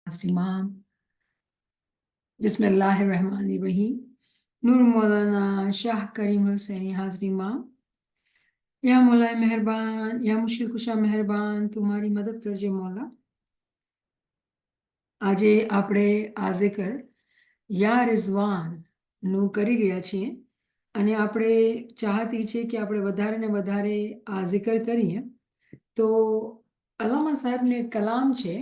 इमाम बिस्मिल्लाहिर्रहमानिर्रहीम। नूर मौलाना शाह करीम हुसैनी हाजरी माम। या मौला मेहरबान, या मुश्किल कुशा मेहरबान, तुम्हारी मदद करजे मौला। આજે આપણે આ ઝિકર યા રિઝવાન નું કરી રહ્યા છીએ અને આપણે ચાહતી છે કે આપણે વધારે ને વધારે આ ઝિકર કરીએ. તો અલ્લામા સાહેબને કલામ છે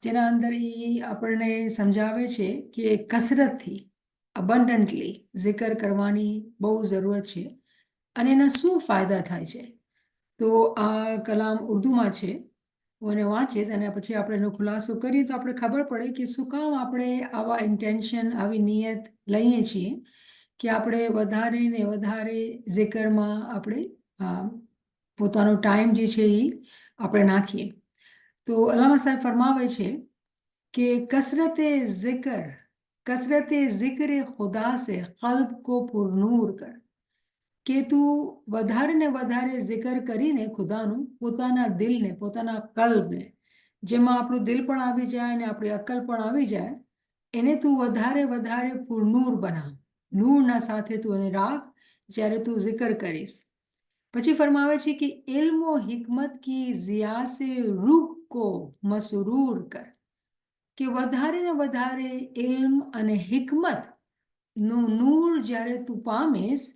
જેના અંદર એ આપણને સમજાવે છે કે કસરતથી અબન્ડન્ટલી ઝિકર કરવાની બહુ જરૂરત છે અને એના શું ફાયદા થાય છે. તો આ કલામ ઉર્દુમાં છે, હું એને વાંચીશ અને પછી આપણે એનો ખુલાસો કરીએ તો આપણે ખબર પડે કે શું કામ આપણે આવા ઇન્ટેન્શન, આવી નિયત લઈએ છીએ કે આપણે વધારે ને વધારે ઝિકરમાં આપણે પોતાનો ટાઈમ જે છે એ આપણે નાખીએ. તો અલ્લામા સાહેબ ફરમાવે છે कि कसरत जिक्र खुदा से कल्ब को पुरनूर कर. કે તું વધારે ને વધારે ઝિકર કરીને ખુદાનું પોતાના દિલને, પોતાના કલ્બને, જેમાં આપણું દિલ પણ આવી જાય ને આપણી અક્કલ પણ આવી જાય, એને તું વધારે વધારે પુરનૂર બનાવ. નૂરના સાથે તું એને રાખ જ્યારે તું ઝિકર કરીશ. પછી ફરમાવે છે કે ઇલ્મ હિકમત કી ઝિયા સે રૂહ કો મસરૂર કર. કે વધારે ને વધારે ઇલ્મ અને હિકમત નું નૂર જ્યારે તું પામીશ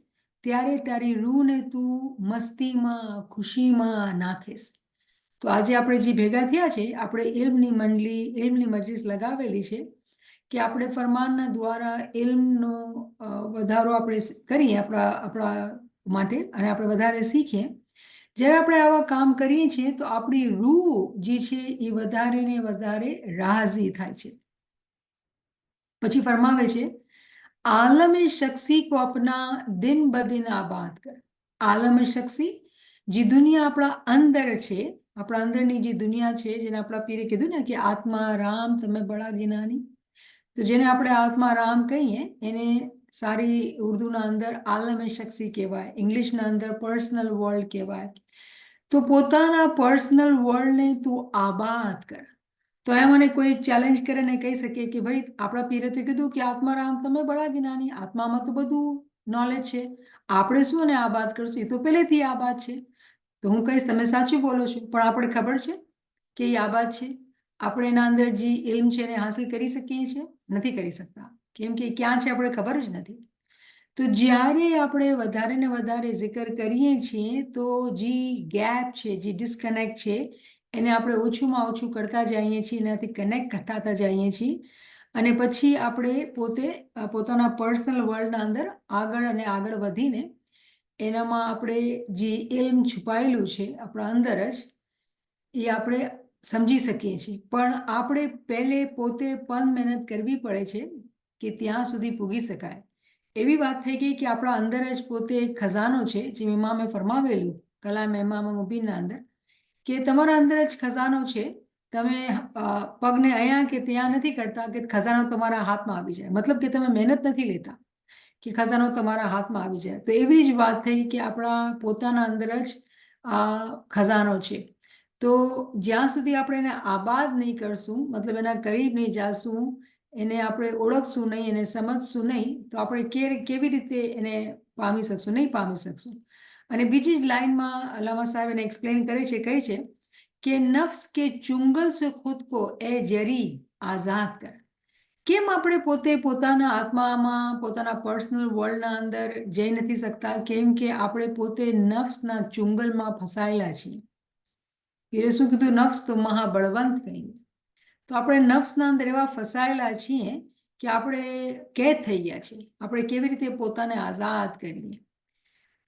ત્યારે તારી રૂહને તું મસ્તીમાં, ખુશીમાં નાખીશ. તો આજે આપણે જે ભેગા થયા છે, આપણે ઇલ્મની મંડળી, ઇલ્મની મજલિસ લગાવેલી છે કે આપણે ફરમાનના દ્વારા ઇલ્મનો વધારો આપણે કરીએ આપણા માટે અને આપણે વધારે શીખીએ. જ્યારે આપણે આવા કામ કરીએ છીએ તો આપણી રૂહ જે છે એ વધારે ને વધારે રાઝી થાય છે. પછી ફરમાવે છે આલમ શખ્સી કો અપના દિન બદિન આબાદ કર. આલમ શખ્સી, જે દુનિયા આપણા અંદર છે, આપણા અંદરની જે દુનિયા છે, જેને આપણા પીરે કીધું ને કે આત્મા રામ તમે બડા જ્ઞાની, તો જેને આપણે આત્મા રામ કહીએ એને સારી ઉર્દુના અંદર આલમ શખ્સી કહેવાય, ઇંગ્લિશના અંદર પર્સનલ વર્લ્ડ કહેવાય. તો પોતાના પર્સનલ વર્લ્ડને તું આબાદ કર. તો એ મને કોઈ ચેલેન્જ કરે ને કહી શકે કે ભાઈ આપણા પીરે તો કીધું કે આત્મારામ તમે બડા જ્ઞાની, આત્મામાં તો બધું નોલેજ છે, આપણે શું એને આબાદ કરશું, એ તો પહેલેથી આબાદ છે. તો હું કહીશ તમે સાચું બોલો છો, પણ આપણે ખબર છે કે એ આબાદ છે? આપણે એના અંદર જે ઇલ્મ છે એને હાંસિલ કરી શકીએ છીએ? નથી કરી શકતા. કેમ કે ક્યાં છે આપણે ખબર જ નથી. તો જ્યારે આપણે વધારે ને વધારે ઝિકર કરીએ છીએ તો જે ગેપ છે, જે ડિસ્કનેક્ટ છે, એને આપણે ઓછુંમાં ઓછું કરતા જઈએ છીએ, એનાથી કનેક્ટ થતા જઈએ છીએ અને પછી આપણે પોતાના પર્સનલ વર્લ્ડના અંદર આગળ અને આગળ વધીને એનામાં આપણે જે ઇલ્મ છુપાયેલું છે આપણા અંદર જ, એ આપણે સમજી શકીએ છીએ. પણ આપણે પહેલે પોતે પણ મહેનત કરવી પડે છે કે ત્યાં સુધી પૂગી શકાય. એવી વાત થઈ ગઈ કે આપણા અંદર જ પોતે ખજાનો છે, જેમ ઇમામે ફરમાવેલું કલામ ઇમામ મુબીનના અંદર કે તમારા અંદર જ ખજાનો છે. તમે પગને અહીંયા કે ત્યાં નથી કરતા કે ખજાનો તમારા હાથમાં આવી જાય, મતલબ કે તમે મહેનત નથી લેતા કે ખજાનો તમારા હાથમાં આવી જાય. તો એવી જ વાત થઈ કે આપણા પોતાના અંદર જ આ ખજાનો છે. તો જ્યાં સુધી આપણે એને આબાદ નહીં કરશું, મતલબ એના કરીબ નહીં જાશું, એને આપણે ઓળખશું નહીં, એને સમજશું નહીં, તો આપણે કેવી રીતે એને પામી શકશું? નહીં પામી શકશું. અને બીજી જ લાઈનમાં અલ્લામા સાહેબ એને એક્સપ્લેન કરે છે, કહે છે કે નફ્સ કે ચુંગલ સે ખુદ કો એ જરી આઝાદ કર. કેમ આપણે પોતે પોતાના આત્મામાં, પોતાના પર્સનલ વર્લ્ડના અંદર જઈ નથી શકતા? કેમ કે આપણે પોતે નફ્સના ચુંગલમાં ફસાયેલા છીએ. પીરે શું કીધું? નફ્સ તો મહાબળવંત કહીએ. તો આપણે નફ્સના અંદર એવા ફસાયેલા છીએ કે આપણે કેદ થઈ ગયા છીએ. આપણે કેવી રીતે પોતાને આઝાદ કરીએ?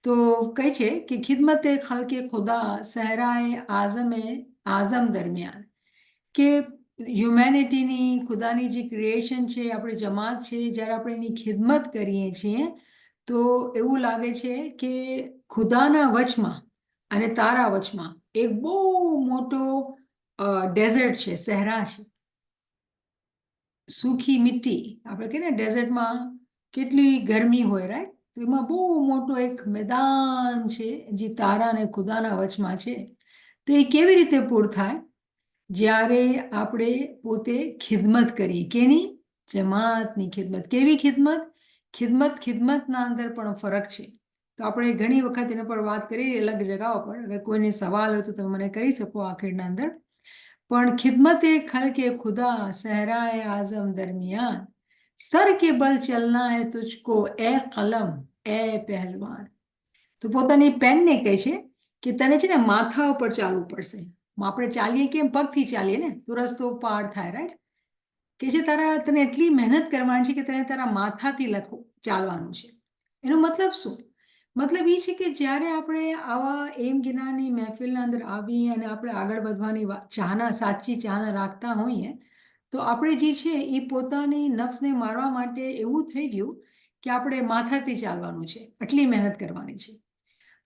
તો કહે છે કે ખિદમતે ખલકે ખુદા સહરાએ આઝમ દરમિયાન, કે હ્યુમેનિટીની, ખુદાની જે ક્રિએશન છે, આપણી જમાત છે, જ્યારે આપણે એની ખિદમત કરીએ છીએ તો એવું લાગે છે કે ખુદાના વચમાં અને તારા વચમાં એક બહુ મોટો ડેઝર્ટ છે, સહેરા છે, સૂખી મિટ્ટી. આપણે કહીએ ને ડેઝર્ટમાં કેટલી ગરમી હોય, રાઈટ? તો એમાં બહુ મોટો એક મેદાન છે જે તારા અને ખુદાના વચમાં છે. તો એ કેવી રીતે પૂર થાય? જ્યારે આપણે પોતે ખિદમત કરીએ, કેની? જમાતની ખિદમત. કેવી ખિદમત? ખિદમતના અંદર પણ ફરક છે. તો આપણે ઘણી વખત એના પર વાત કરી અલગ જગાઓ પર. અગર કોઈને સવાલ હોય તો તમે મને કરી શકો આખિરના અંદર. પણ ખિદમત એ ખલ્કે ખુદા सहराए आजम दरमियान सर के बल चलना है तुझको ए कलम ए पहलवान. તો પોતાની પેનને કહે છે કે તને છે ને માથા ઉપર ચાલવું પડશે. આપણે ચાલીએ કેમ? પગથી ચાલીએ ને તો રસ્તો પાર થાય, રાઈટ? કે છે તને એટલી મહેનત કરવાની છે કે તને તારા માથાથી ચાલવાનું છે. એનો મતલબ શું? મતલબ એ છે કે જ્યારે આપણે આવા એમ જ્ઞાનની મહેફિલના અંદર આવી અને આપણે આગળ વધવાની સાચી ચાહના રાખતા હોઈએ તો આપણે જે છે એ પોતાની નફ્સને મારવા માટે એવું થઈ ગયું કે આપણે માથાથી ચાલવાનું છે, આટલી મહેનત કરવાની છે.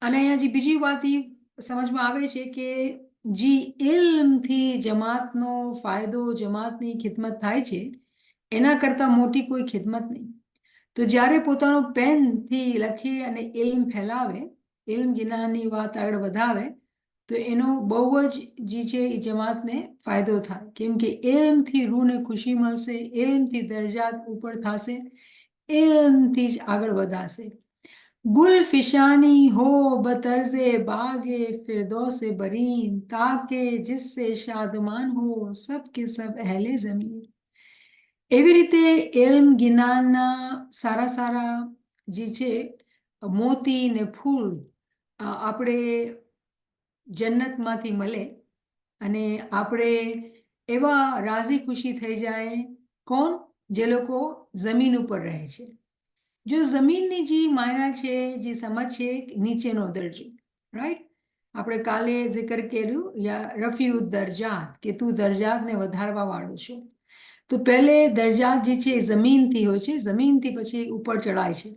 અને અહીંયા જે બીજી વાત એ સમજમાં આવે છે કે જે ઇલ્મથી જમાતનો ફાયદો, જમાતની ખિદમત થાય છે એના કરતાં મોટી કોઈ ખિદમત નહીં. તો જ્યારે પોતાનો પેનથી લખી અને ઇલ્મ ફેલાવે, ઇલ્મ જ્ઞાનની વાત આગળ વધાવે તો એનો બહુ જ જે છે એ જમાતને ફાયદો થાય. કેમ કે ઇલ્મથી રૂહને ખુશી મળશે, ઇલ્મથી દરજાત ઉપર થશે, ઇલ્મથી જ આગળ વધાશે. गुल फिशानी हो बतर्जे बागे फिरदौसे बरीन ताके जिससे शादमान हो सब के सब अहले जमीन. એવી રીતે ઇલ્મ જ્ઞાનના સારા સારા જે છે મોતી ને ફૂલ આપણે જન્નતમાંથી મળે અને આપણે એવા રાજી ખુશી થઈ જાય. કોણ? જે લોકો જમીન ઉપર રહે છે. જો જમીનની જે માયના છે, જે સમજ છે, નીચેનો દરજ્જો, રાઈટ? આપણે કાલે જિકર કર્યું યા રફી દરજાત, કે તું દરજાતને વધારવા વાળો છો. તો પહેલે દરજાત જે છે એ જમીનથી હોય છે, જમીનથી પછી ઉપર ચડાય છે.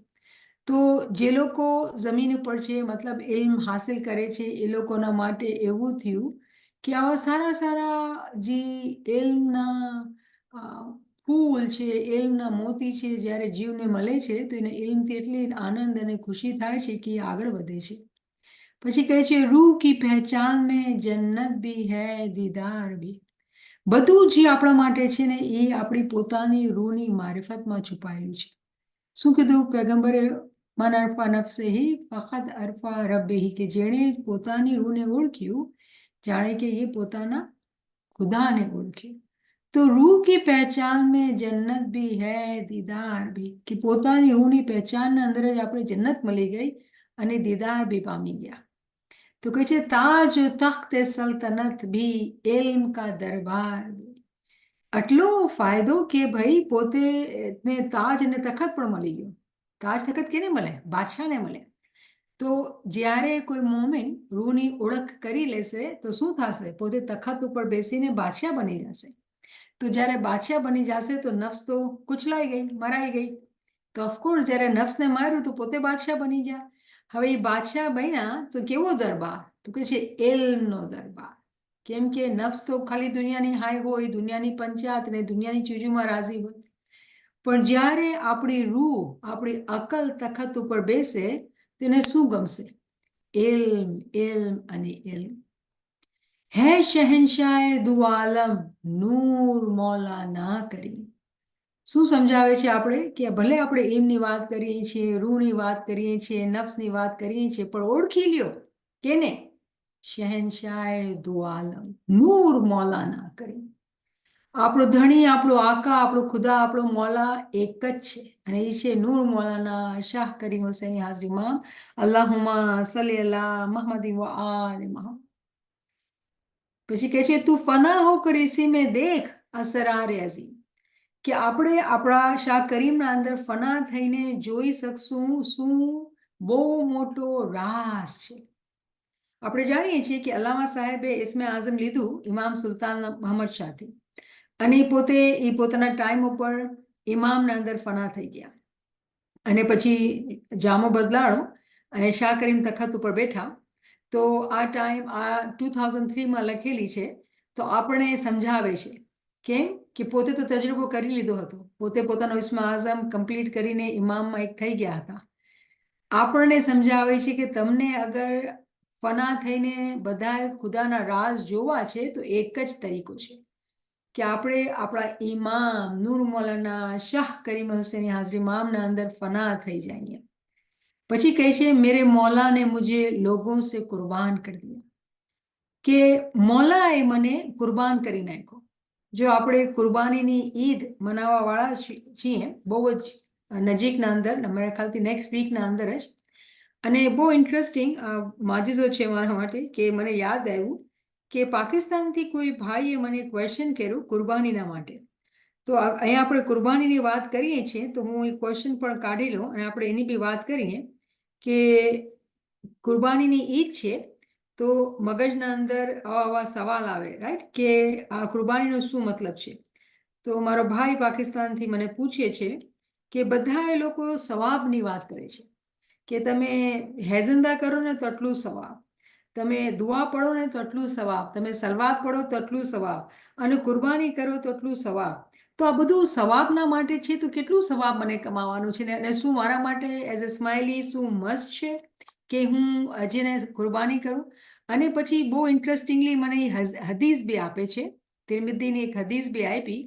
તો જે લોકો જમીન ઉપર છે મતલબ ઇલ્મ હાસિલ કરે છે એ લોકોના માટે એવું થયું કે આવા સારા સારા જે ઇલ્મના ફૂલ છે, ઇલ્મના મોતી છે, જ્યારે જીવને મળે છે તો એને ઇલ્મથી એટલી આનંદ અને ખુશી થાય છે કે એ આગળ વધે છે. પછી કહે છે રૂહ કી પહેચાન મેં જન્નત ભી હૈ દીદાર ભી. બધું જે આપણા માટે છે ને એ આપણી પોતાની રૂહની મારિફતમાં છુપાયેલું છે. શું કીધું પેગમ્બરે? મન અરફા નફસેહી ફખદ અરફા રબ્બેહી, કે જેણે પોતાની રૂહને ઓળખ્યું જાણે કે એ પોતાના ખુદાને ઓળખ્યું. તો રૂહ કી પહેચાન મેં જન્નત ભી હૈ દીદાર ભી, કે પોતાની રૂહની પહેચાનના અંદર જ આપણે જન્નત મળી ગઈ અને દીદાર ભી પામી ગયા. તો કહે છે તાજ તખ્ત સલ્તનત ભી ઇલ્મ કા દરબાર. આટલો ફાયદો કે ભાઈ પોતે ને તાજ અને તખત પણ મળી ગયો. તાજ તખત કેને મળે? બાદશાહને મળે. તો જ્યારે કોઈ મોમિન રૂહની ઓળખ કરી લેશે તો શું થશે? પોતે તખત ઉપર બેસીને બાદશાહ બની જશે. તો જ્યારે બાદશાહ બની જશે તો નફ્સ તો કુચલાઈ ગઈ, મરાઈ ગઈ. તો ઓફકોર્સ જ્યારે નફ્સને માર્યું તો પોતે બાદશાહ બની ગયા. હવે એ બાદશાહ બન્યા તો કેવો દરબાર? તો કે છે ઇલ્મનો દરબાર. કેમ કે નફ્સ તો ખાલી દુનિયાની હાય હોય, દુનિયાની પંચાયત અને દુનિયાની ચીજોમાં રાજી હોય. પણ જ્યારે આપણી રૂહ, આપણી અકલ તખત ઉપર બેસે તેને શું ગમશે? ઇલ્મ, ઇલ્મ અને ઇલ્મ. હે શહેનશાહ દુ આલમ નૂર મૌલાના કરીમ. શું સમજાવે છે આપણે? કે ભલે આપણે ઇલ્મની વાત કરીએ છીએ, રૂહની વાત કરીએ છીએ, નફ્સની વાત કરીએ છીએ, પણ ઓળખી લ્યો કેને? શહેનશાહ દુ આલમ નૂર મૌલાના કરીમ. આપણો ધણી, આપણો આકા, આપણો ખુદા, આપણો મૌલા એક જ છે અને એ છે નૂર મૌલાના શાહ કરીમ હુસૈન હાજી ઇમામ. અલ્લાહુમ્મા સલ્લી અલા મુહમ્મદ વ આલે મુહમ્મદ. પછી કહે છે તું ફના હોકર ઇસી મેં દેખ અસરાર અઝીમ, કે આપણે આપણા શાહ કરીમના અંદર ફના થઈને જોઈ શકશું શું બહુ મોટો રાસ છે. આપણે જાણીએ છીએ કે અલ્લામા સાહેબે ઇસ્મે આઝમ લીધું ઇમામ સુલતાન મહમદ શાહથી અને પોતે એ પોતાના ટાઈમ ઉપર ઇમામના અંદર ફના થઈ ગયા અને પછી જામો બદલાણો અને શાહ કરીમ તખત ઉપર બેઠા. તો આ ટાઈમ આ 2003માં લખેલી છે. તો આપણે સમજાવે છે કેમ કે પોતે તો તજરબો કરી લીધો હતો, પોતે પોતાનો ઇસ્મે આઝમ કમ્પ્લીટ કરીને ઇમામમાં એક થઈ ગયા હતા. આપણને સમજાવે છે કે તમને અગર ફના થઈને બધાએ ખુદાના રાઝ જોવા છે તો એક જ તરીકો છે કે આપણે આપણા ઇમામ નૂર મૌલાના શાહ કરીમ હુસૈની હાજરી મામના અંદર ફના થઈ જઈએ. પછી કહે છે મેરે મૌલા ને મુझे लोगों से कुर्बान कर दिया, કે મૌલાએ મને કુરબાન કરી નાખ્યો. જો આપણે કુરબાનીની ઈદ મનાવવા વાળા છીએ બહુ જ નજીકના અંદર, મારા ખ્યાલથી નેક્સ્ટ વીકના અંદર જ. અને બહુ ઇન્ટરેસ્ટિંગ માજીઝો છે મારા માટે કે મને યાદ આવ્યું કે પાકિસ્તાનથી કોઈ ભાઈએ મને ક્વેશ્ચન કર્યું કુરબાનીના માટે. તો અહીંયા આપણે કુરબાનીની વાત કરીએ છીએ તો હું એ ક્વેશ્ચન પણ કાઢી લઉં અને આપણે એની બી વાત કરીએ કે કુરબાનીની ઈદ છે તો મગજના અંદર આવા સવાલ આવે, રાઈટ, કે આ કુરબાનીનો શું મતલબ છે. તો મારો ભાઈ પાકિસ્તાનથી મને પૂછે છે કે બધા એ લોકો સવાબની વાત કરે છે કે તમે હેઝંદા કરો ને તો આટલું સવાબ, તમે દુઆ પડો ને તો આટલું સવાબ, તમે સલવાત પડો તો આટલું સવાબ, અને કુરબાની કરો તો આટલું સવાબ. તો આ બધું સવાબના માટે છે તો કેટલું સવાબ મને કમાવાનું છે ને, અને શું મારા માટે એઝ અ સ્માઇલી શું મસ્ત છે કે હું જેને કુરબાની કરું. અને પછી બહુ ઇન્ટરેસ્ટિંગલી મને હદીસ બી આપે છે, તિરમિદીની એક હદીસ બી આપી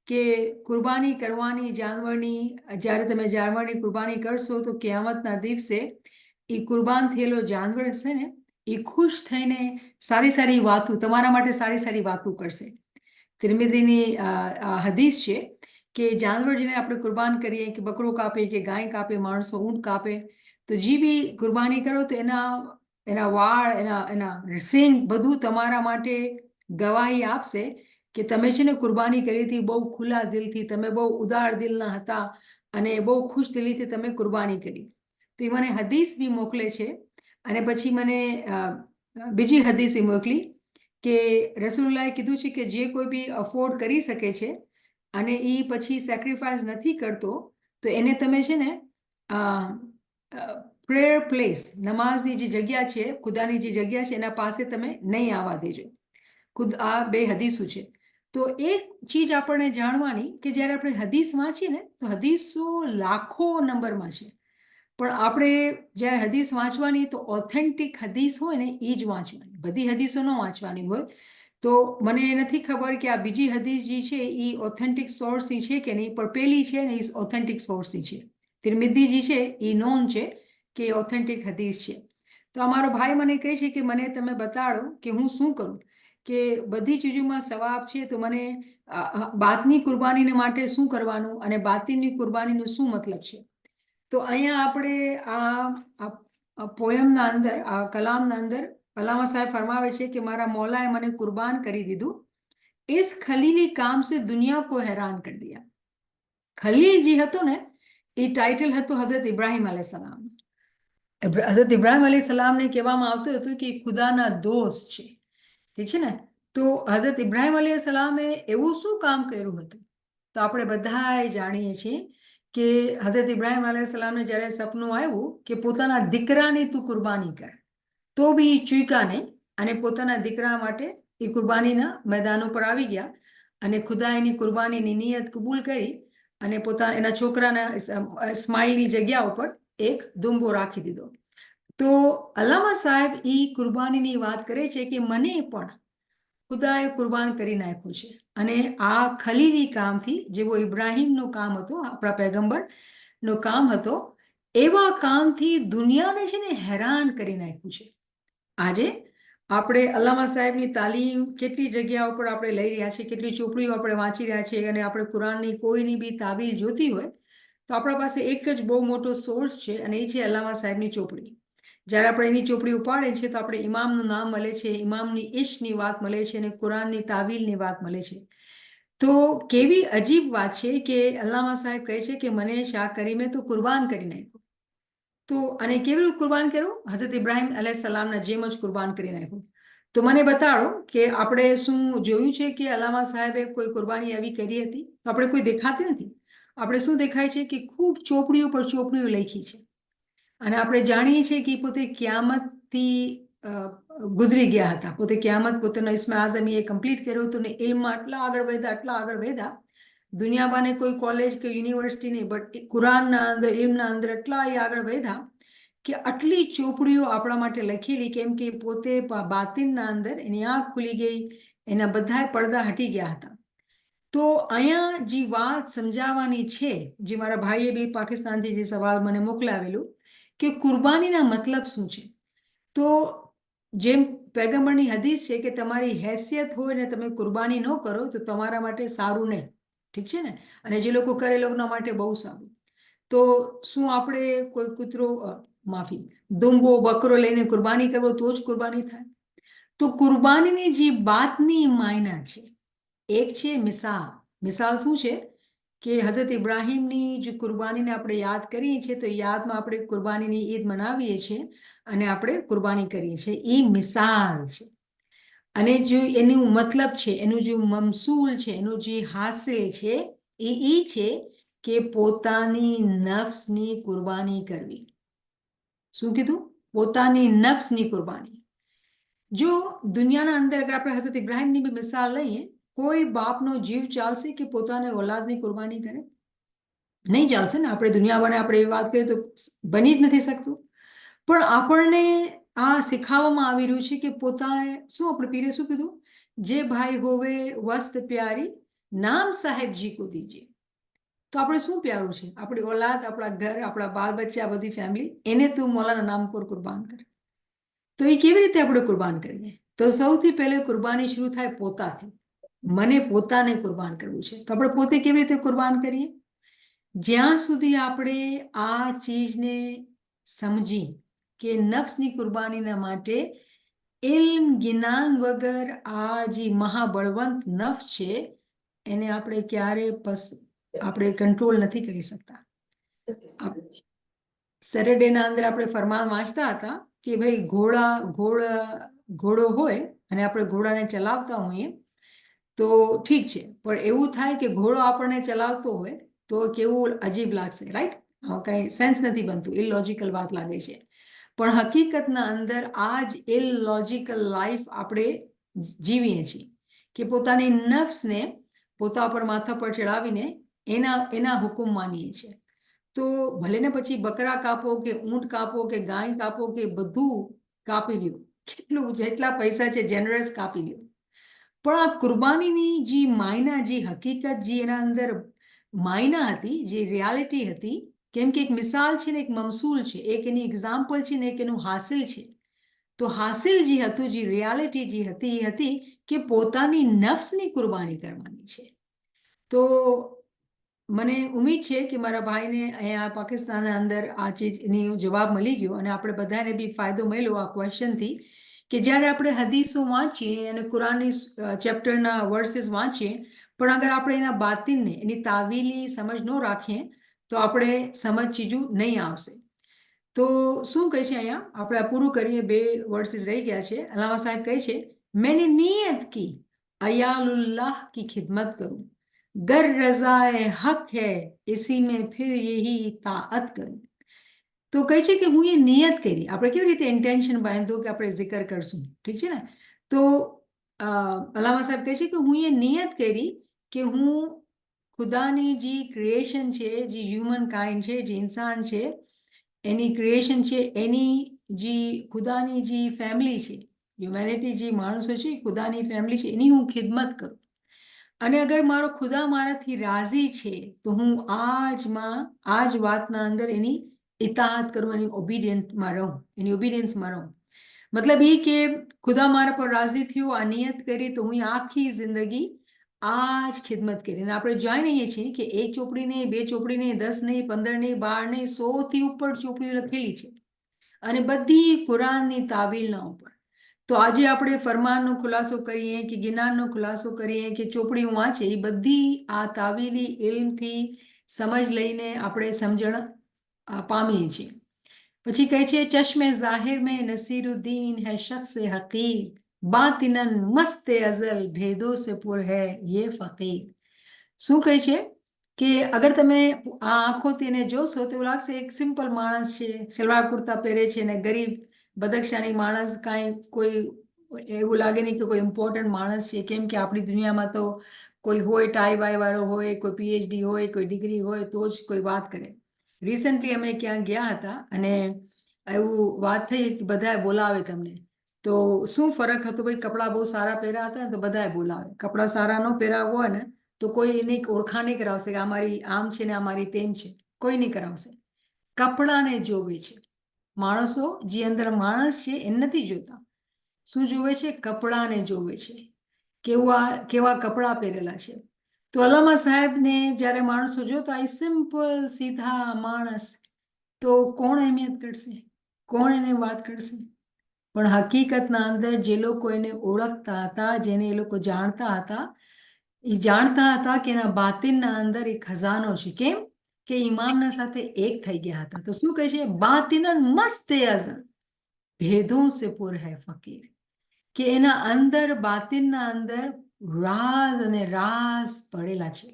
કે કુરબાની કરવાની જાનવરની, જ્યારે તમે જાનવરની કુરબાની કરશો તો કિયામતના દિવસે એ કુરબાન થયેલો જાનવર છે ને એ ખુશ થઈને સારી સારી વાતો, તમારા માટે સારી સારી વાતો કરશે. તિરમિદીની હદીસ છે કે જાનવર જેને આપણે કુરબાન કરીએ, કે બકરો કાપે કે ગાય કાપે, માણસો ઊંટ કાપે, તો જે બી કુરબાની કરો તો એના વાળ, એના સિંગ બધું તમારા માટે ગવાહી આપશે કે તમે છે ને કુરબાની કરી હતી બહુ ખુલ્લા દિલથી, તમે બહુ ઉદાર દિલના હતા અને બહુ ખુશ દિલીથી તમે કુરબાની કરી. તો એ મને હદીસ બી મોકલે છે. અને પછી મને બીજી હદીસ બી મોકલી કે રસૂલુલ્લાહે કીધું છે કે જે કોઈ બી અફોર્ડ કરી શકે છે અને એ પછી સેક્રિફાઈસ નથી કરતો તો એને તમે છે ને પ્રેયર પ્લેસ, નમાઝની જે જગ્યા છે, ખુદાની જે જગ્યા છે એના પાસે તમે નહીં આવવા દેજો. ખુદ આ બે હદીસો છે. તો એક ચીજ આપણને જાણવાની કે જ્યારે આપણે હદીસ વાંચીએ ને તો હદીસો લાખો નંબરમાં છે, પણ આપણે જ્યારે હદીસ વાંચવાની તો ઓથેન્ટિક હદીસ હોય ને એ જ વાંચવાની, બધી હદીસો ન વાંચવાની હોય. તો મને નથી ખબર કે આ બીજી હદીસ જે છે એ ઓથેન્ટિક સોર્સની છે કે નહીં, પણ પેલી છે ને એ ઓથેન્ટિક સોર્સની છે. તિરમિદી જે છે એ નોન છે કે ઓથેન્ટિક હદીસ છે. તો અમારો ભાઈ મને કહે છે કે મને તમે બતાડો કે હું શું કરું, કે બધી ચીજોમાં સવાબ છે તો મને બાતની કુરબાનીને માટે શું કરવાનું અને બાતિનની કુરબાનીનો શું મતલબ છે. તો અહીંયા આપણે આ પોયમના અંદર, આ કલામના અંદર અલ્લામા સાહેબ ફરમાવે છે કે મારા મૌલાએ મને કુરબાન કરી દીધું, इस खलीली काम से दुनिया को हैरान कर दिया. ખલીલ જે હતો ને એ ટાઇટલ હતું હઝરત ઇબ્રાહિમ અલૈહિસ્સલામ. હઝરત ઇબ્રાહિમ અલૈહિસ્સલામને કહેવામાં આવતું હતું કે ખુદાના દોસ્ત છે, ઠીક છે ને. તો હઝરત ઇબ્રાહિમ અલૈહિસ્સલામે એવું શું કામ કર્યું હતું, તો આપણે બધાએ જાણીએ છીએ કે હઝરત ઇબ્રાહિમ અલૈહિસ્સલામને જ્યારે સપનું આવ્યું કે પોતાના દીકરાની તું કુરબાની કર, તો બી એ ચૂક્યા નહીં અને પોતાના દીકરા માટે એ કુરબાનીના મેદાન ઉપર આવી ગયા અને ખુદા એની કુરબાનીની નિયત કબૂલ કરી અને પોતાના એના છોકરાના સ્માઈલની જગ્યા ઉપર એક દુંબો રાખી દીધો. તો અલ્લામા સાહેબ એ કુરબાનીની વાત કરે છે કે મને પણ ખુદાએ કુરબાન કરી નાખ્યું છે, અને આ ખલીલી કામથી, જેવો ઇબ્રાહિમનું કામ હતું, આપણા પૈગંબરનો કામ હતો, એવા કામથી દુનિયાને છે ને હેરાન કરી નાખ્યું છે. આજે આપણે અલ્લામા સાહેબની તાલીમ કેટલી જગ્યા ઉપર આપણે લઈ રહ્યા છીએ, કેટલી ચોપડીઓ આપણે વાંચી રહ્યા છીએ, અને આપણે કુરાનની કોઈની બી તાવીલ જોતી હોય તો આપણા પાસે એક જ બહુ મોટો સોર્સ છે અને એ છે અલ્લામા સાહેબની ચોપડી. જ્યારે આપણે એની ચોપડી ઉપાડીએ છીએ તો આપણે ઇમામનું નામ મળે છે, ઇમામની ઇશ્કની વાત મળે છે અને કુરાનની તાવીલની વાત મળે છે. તો કેવી અજીબ વાત છે કે અલ્લામા સાહેબ કહે છે કે મને શાહ કરીમે તો કુરબાન કરી નાખ્યું. તો અને કેવી રીતે કુરબાન કર્યું, હઝરત ઇબ્રાહિમ અલૈહિસ્સલામના જેમ જ કુરબાન કરી નાખ્યું. તો મને બતાડો કે આપણે શું જોયું છે કે અલ્લામા સાહેબે કોઈ કુરબાની આવી કરી હતી, તો આપણે કોઈ દેખાતી નથી. આપણે શું દેખાય છે કે ખૂબ ચોપડીઓ પર ચોપડીઓ લખી છે અને આપણે જાણીએ છીએ કે પોતે ક્યામતથી ગુજરી ગયા હતા, પોતે ક્યામત પોતાનો ઇસ્મે આઝમી એ કમ્પ્લીટ કર્યો હતો ને ઇલ્મમાં આટલા આગળ વધ્યા દુનિયામાં કોઈ કોલેજ કે યુનિવર્સિટી નહીં, બટ કુરાનના અંદર, ઇલ્મના અંદર એટલા આગળ વધ્યા કે આટલી ચોપડીઓ આપણા માટે લખેલી, કેમ કે પોતે બાતિનના અંદર એની આંખ ખુલી ગઈ, એના બધા પડદા હટી ગયા હતા. તો અહીંયા જે વાત સમજાવવાની છે, જે મારા ભાઈએ બી પાકિસ્તાનથી જે સવાલ મને મોકલાવેલું કે કુરબાનીના મતલબ શું છે. તો જેમ પૈગંબરની હદીસ છે કે તમારી હેસિયત હોય ને તમે કુરબાની ન કરો તો તમારા માટે સારું નહીં, ઠીક છે ને, અને જે લોકો કરે લોકોના માટે બહુ સારું. તો શું આપણે કોઈ કૂતરો માફી દુંબો બકરો લઈને કુરબાની કરવો તો જ કુરબાની થાય? તો કુરબાનીની જે બાતની માયના છે, એક છે મિસાલ. મિસાલ શું છે કે હઝરત ઇબ્રાહીમની જે કુરબાનીને આપણે યાદ કરીએ છીએ, તો યાદમાં આપણે કુરબાનીની ઈદ મનાવીએ છીએ અને આપણે કુરબાની કરીએ છીએ, એ મિસાલ છે. અને જે એનું મતલબ છે, એનું જે મમસૂલ છે, એનું જે હાસિલ છે, એ છે કે પોતાની નફ્સની કુરબાની કરવી. શું કીધું? પોતાની નફ્સની કુરબાની. જો દુનિયાના અંદર અગર આપણે હઝરત ઇબ્રાહીમની બી મિસાલ લઈએ, કોઈ બાપનો જીવ ચાલશે કે પોતાને ઓલાદની કુરબાની કરે? નહીં ચાલશે ને. આપણે દુનિયાવાળાને આપણે એ વાત કરીએ તો બની જ નથી શકતું. પણ આપણને આ શીખવવામાં આવી રહ્યું છે કે પોતાને શું, આપણે પીરે શું કીધું? જે ભાઈ હોવે વસ્ત પ્યારી નામ સાહેબજી કો દીજે. તો આપણે શું પ્યારું છે? આપણી ઓલાદ, આપણા ઘર, આપણા બાળ બચ્ચા, બધી ફેમિલી, એને તું મોલાના નામ પર કુરબાન કર. તો એ કેવી રીતે આપણે કુરબાન કરીએ? તો સૌથી પહેલે કુરબાની શરૂ થાય પોતાથી. મને પોતાને કુરબાન કરવું છે, તો આપણે પોતે કેવી રીતે કુરબાન કરીએ? જ્યાં સુધી આપણે આ ચીજને સમજી કે નફ્સની કુરબાનીના માટે ઇલ્મ જ્ઞાન વગર આ જે મહાબળવંત નફ્સ છે એને આપણે ક્યારે આપણે કંટ્રોલ નથી કરી શકતા. સેટરડેના અંદર આપણે ફરમાન વાંચતા હતા કે ભાઈ ઘોડો હોય અને આપણે ઘોડાને ચલાવતા હોઈએ તો ઠીક છે, પણ એવું થાય કે ઘોડો આપણને ચલાવતો હોય તો કેવું અજીબ લાગશે, રાઈટ? કઈ સેન્સ નથી બનતું, ઇલોજિકલ વાત લાગે છે. પણ હકીકતના અંદર આ જ ઇલોજિકલ લાઈફ આપણે જીવીએ છીએ કે પોતાની નફ્સને પોતા પર માથા પર ચડાવીને એના હુકમ માનીએ છીએ. તો ભલે ને પછી બકરા કાપો કે ઊંટ કાપો કે ગાય કાપો કે બધું કાપી લ્યો, કેટલું જેટલા પૈસા છે જેનરસ કાપી લ્યો. પણ આ કુરબાનીની જે માયના, જે હકીકત, જે એના અંદર માયના હતી, જે રિયાલિટી હતી, કેમ કે એક મિસાલ છે ને એક મમસૂલ છે, એક એની એક્ઝામ્પલ છે ને એક એનું હાસિલ છે. તો હાસિલ જે હતું, જે રિયાલિટી જે હતી, એ હતી કે પોતાની નફ્સની કુરબાની કરવાની છે. તો મને ઉમ્મીદ છે કે મારા ભાઈને અહીંયા પાકિસ્તાનના અંદર આ ચીજની જવાબ મળી ગયો અને આપણે બધાને બી ફાયદો મળ્યો આ ક્વેશ્ચનથી કે જ્યારે આપણે હદીસો વાંચીએ અને કુરાનની ચેપ્ટરના વર્સિસ વાંચીએ, પણ અગર આપણે એના બાતિનને, એની તાવીલી સમજ ન રાખીએ તો આપણે સમજ ચીજું નહીં આવશે. તો શું કહે છે અહીંયા? આપણે આ પૂરું કરીએ, 2 વર્સિસ રહી ગયા છે. અલ્લામા સાહેબ કહે છે, મેને નિયત કી અયાલુલ્લાહ કી ખિદમત કરું, गर रजाए हक है इसी में फिर यही ताअत करूं. તો કહે છે કે હું એ નિયત કરી. આપણે કેવી રીતે ઇન્ટેન્શન બાંધ્યું કે આપણે જિકર કરશું, ઠીક છે ને? તો અલ્લામા સાહેબ કહે છે કે હું એ નિયત કરી કે હું ખુદાની જે ક્રિએશન છે, જે હ્યુમન કાઇન્ડ છે, જે ઇન્સાન છે, એની ક્રિએશન છે, એની જે ખુદાની જે ફેમિલી છે, હ્યુમેનિટી જે માણસો છે, ખુદાની ફેમિલી છે, એની હું ખિદમત કરું. અને અગર મારો ખુદા મારાથી રાજી છે તો હું આ જ વાતના અંદર એની ઇતાહત કરું, એની ઓબિડિયન્ટમાં રહું, એની ઓબિડિયન્સમાં રહું. મતલબ એ કે ખુદા મારા પર રાજી થયો, આ નિયત કરી તો હું આખી જિંદગી આ જ ખિદમત કરી. અને આપણે જાણીએ છીએ કે 1 ચોપડી નહીં, 2 ચોપડી નહીં, 10 નહીં, 15 નહીં, 12 નહીં, 100થી ઉપર ચોપડીઓ લખેલી છે અને બધી કુરાનની તાવીલના ઉપર. તો આજે આપણે ફરમાનનો ખુલાસો કરીએ કે જ્ઞાનનો ખુલાસો કરીએ કે ચોપડીઓ વાંચે, એ બધી આ તાવીલી ઇલ્મથી સમજ લઈને આપણે સમજણ પામીએ છીએ. પછી કહે છે, ચશ્મે ઝાહિર મેં નસીરુદ્દીન હૈ શખ્સ હકીર, બાતિનન મસ્ત અઝલ ભેદો સે પુર હૈ યે ફકીર. શું કહે છે કે અગર તમે આ આંખોથી એને જોશો તો એવું લાગશે એક સિમ્પલ માણસ છે, સલવાર કુર્તા પહેરે છે ને ગરીબ બદકશાની માણસ, કાંઈ કોઈ એવું લાગે નહીં કે કોઈ ઇમ્પોર્ટન્ટ માણસ છે. કેમ કે આપણી દુનિયામાં તો કોઈ હોય ટાઈ બાઈ વાળો હોય, કોઈ પીએચડી હોય, કોઈ ડિગ્રી હોય તો જ કોઈ વાત કરે. રિસન્ટલી અમે ક્યાં ગયા હતા અને એવું વાત થઈ કે બધાએ બોલાવે તમને, તો શું ફરક હતો ભાઈ? કપડાં બહુ સારા પહેર્યા હતા ને તો બધાએ બોલાવે, કપડાં સારા ન પહેર્યા હોય ને તો કોઈ એની ઓળખાણ નહીં કરાવશે કે અમારી આમ છે ને અમારી તેમ છે, કોઈ નહીં કરાવશે. કપડાને જોવે છે માણસો, જે અંદર માણસ છે એ નથી જોતા. શું જોવે છે? કપડાને જોવે છે, કેવા કપડાં પહેરેલા છે. તો અલ્લામા સાહેબને જ્યારે માણસો જોતા, એ સિમ્પલ સીધા માણસ, તો કોણ અહેમિયત કરશે, કોણ એને વાત કરશે? પણ હકીકતના અંદર જે લોકો એને ઓળખતા હતા, જેને એ લોકો જાણતા હતા, એ જાણતા હતા કે એના બાતિનના અંદર એક ખજાનો છે. કેમ કે ઇમામના સાથે એક થઈ ગયા હતા. તો શું કહે છે? બાતિનન મસ્ત અઝલ ભેદોं से पुर है फकीर, કે એના અંદર બાતિનના અંદર રાઝ અને રાઝ ભરેલા છે,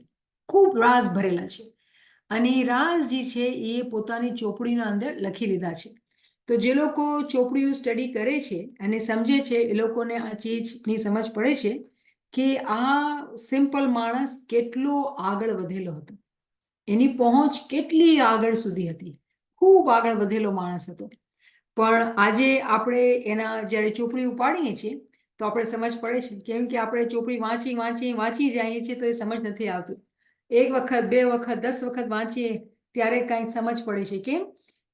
ખૂબ રાઝ ભરેલા છે. અને એ રાઝ જે છે એ પોતાની ચોપડીના અંદર લખી લીધા છે. તો જે લોકો ચોપડીઓ સ્ટડી કરે છે અને સમજે છે, એ લોકોને આ ચીજની સમજ પડે છે કે આ સિમ્પલ માણસ કેટલો આગળ વધેલો હતો, એની પહોંચ કેટલી આગળ સુધી હતી, ખૂબ આગળ વધેલો માણસ હતો. પણ આજે આપણે એના જ્યારે ચોપડી ઉપાડીએ છીએ તો આપણે સમજ પડે છે, કેમ કે આપણે ચોપડી વાંચી જઈએ છીએ તો એ સમજ નથી આવતું. એક વખત, બે વખત, 10 વખત વાંચીએ ત્યારે કાંઈક સમજ પડે છે. કેમ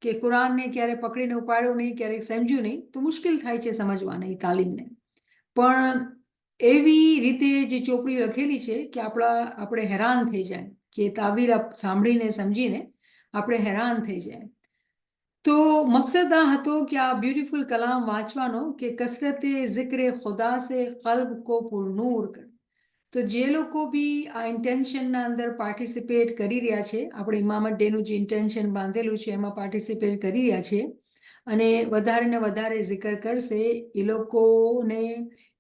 કે કુરાનને ક્યારે પકડીને ઉપાડ્યું નહીં, ક્યારેક સમજ્યું નહીં, તો મુશ્કેલ થાય છે સમજવાના એ તાલીમને. પણ એવી રીતે જે ચોપડી લખેલી છે કે આપણે હેરાન થઈ જાય, કે તાબીર સાંભળીને સમજીને આપણે હેરાન થઈ જાય. તો મકસદ આ હતો કે આ બ્યુટીફુલ કલામ વાંચવાનો, કે કસરતે જિક્ર ખુદા સે કલ્બ કો પુરનૂર કર. તો જે લોકો બી આ ઇન્ટેન્શનના અંદર પાર્ટિસિપેટ કરી રહ્યા છે, આપણે ઇમામત ડેનું જે ઇન્ટેન્શન બાંધેલું છે એમાં પાર્ટિસિપેટ કરી રહ્યા છે અને વધારે ને વધારે જિકર કરશે, એ લોકોને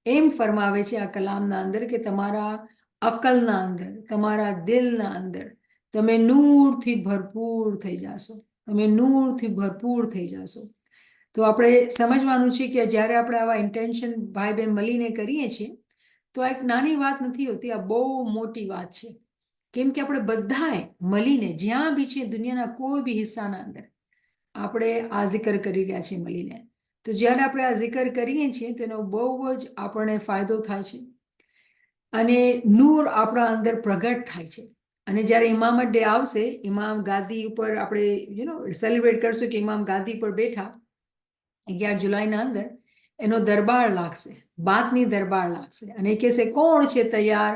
એમ ફરમાવે છે આ કલામના અંદર કે તમારા અકલના અંદર, તમારા દિલના અંદર તમે નૂરથી ભરપૂર થઈ જાશો, તમે નૂરથી ભરપૂર થઈ જશો. તો આપણે સમજવાનું છે કે જ્યારે આપણે આવા ઇન્ટેન્શન ભાઈ બહેન મળીને કરીએ છીએ તો આ એક નાની વાત નથી હોતી, આ બહુ મોટી વાત છે. કેમ કે આપણે બધાએ મળીને, જ્યાં બી છે દુનિયાના કોઈ બી હિસ્સાના અંદર, આપણે આ જિકર કરી રહ્યા છીએ મળીને. તો જ્યારે આપણે આ જિકર કરીએ છીએ તેનો બહુ જ આપણને ફાયદો થાય છે અને નૂર આપણા અંદર પ્રગટ થાય છે. અને જ્યારે ઇમામત ડે આવશે, ઇમામ ગાદી ઉપર આપણે સેલિબ્રેટ કરશું કે ઇમામ ગાદી પર બેઠા 11 જુલાઈના અંદર, એનો દરબાર લાગશે, બાતની દરબાર લાગશે અને એ કહેશે કોણ છે તૈયાર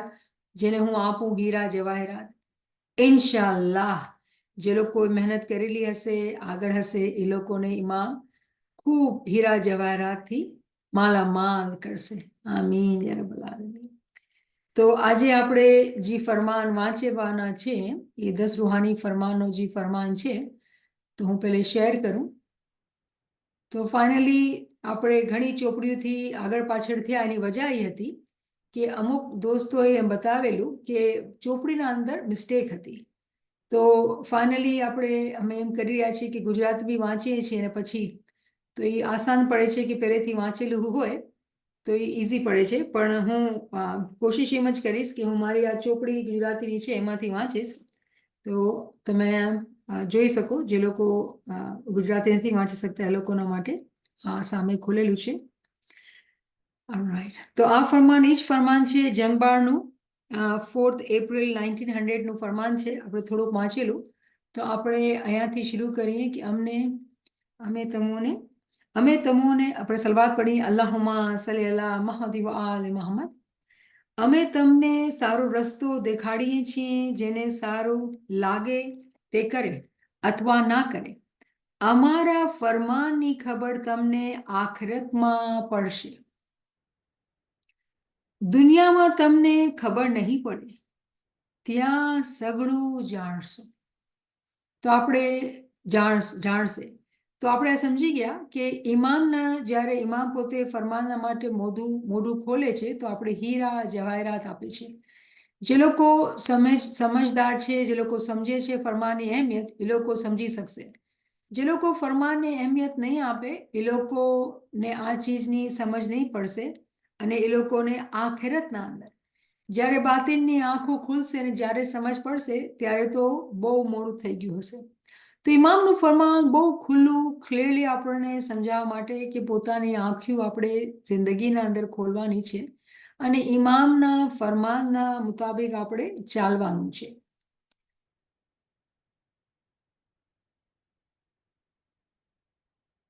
જેને હું આપું હીરા જવાહરાત. ઇન્શાલ્લાહ જે લોકો મહેનત કરેલી હશે, આગળ હશે, એ લોકોને ઇમામ ખૂબ હીરા જવાહરાતથી માલામાલ કરશે. આમીન યા રબ્બલ આલમીન. તો આજે આપણે જે ફરમાન વાંચવાના છે એ 10 રૂહાની ફરમાનનો જે ફરમાન છે, તો હું પહેલે શેર કરું. તો ફાઇનલી આપણે ઘણી ચોપડીઓથી આગળ પાછળ થયા. એની વજહ એ હતી કે અમુક દોસ્તોએ એમ બતાવેલું કે ચોપડીના અંદર મિસ્ટેક હતી. તો ફાઇનલી અમે એમ કરી રહ્યા છીએ કે ગુજરાતી બી વાંચીએ છીએ અને પછી તો એ આસાન પડે છે કે પહેલેથી વાંચેલું હોય તો એ ઇઝી પડે છે. પણ હું કોશિશ એમ જ કરીશ કે હું મારી આ ચોપડી ગુજરાતીની છે એમાંથી વાંચીશ. તો તમે જોઈ શકો, જે લોકો ગુજરાતી નથી વાંચી શકતા એ લોકોના માટે આ સામે ખોલેલું છે. ઓલરાઈટ, તો આ ફરમાન એ જ ફરમાન છે જંગબારનું, 4 એપ્રિલ 1900નું ફરમાન છે. આપણે થોડુંક વાંચેલું, તો આપણે અહીંયાથી શરૂ કરીએ કે અમે તમોને આપણે સલવાત પઢીએ, અલ્લાહુમ્મા સલ્લી અલા મુહમ્મદ વ આલે મુહમ્મદ. અમે તમને સારો રસ્તો દેખાડીએ છીએ, જેને સારું લાગે તે કરે અથવા ના કરે. અમારા ફરમાનની ખબર તમને આખિરતમાં પડશે, દુનિયામાં તમને ખબર નહીં પડે, ત્યાં સઘળું જાણશો. તો આપણે જાણશે. તો આપણે સમજી ગયા કે જ્યારે ઇમામ પોતે ફરમાનના માટે મોઢું ખોલે છે તો આપણે હીરા જવાહરાત આપે છે. જે લોકો સમજદાર છે, જે લોકો સમજે છે ફરમાનની અહેમિયત, એ લોકો સમજી શકશે. જે લોકો ફરમાનની અહેમિયત નહીં આપે, એ લોકોને આ ચીજની સમજ નહીં પડશે અને એ લોકોને આખિરતના અંદર જ્યારે બાતિનની આંખો ખુલશે અને જ્યારે સમજ પડશે ત્યારે તો બહુ મોડું થઈ ગયું હશે. તો ઇમામનું ફરમાન બહુ ખુલ્લું ક્લિયરલી આપણને સમજાવવા માટે કે પોતાની આંખો આપણે જિંદગીના અંદર ખોલવાની છે અને ઇમામના ફરમાનના મુતાબિક આપણે ચાલવાનું છે.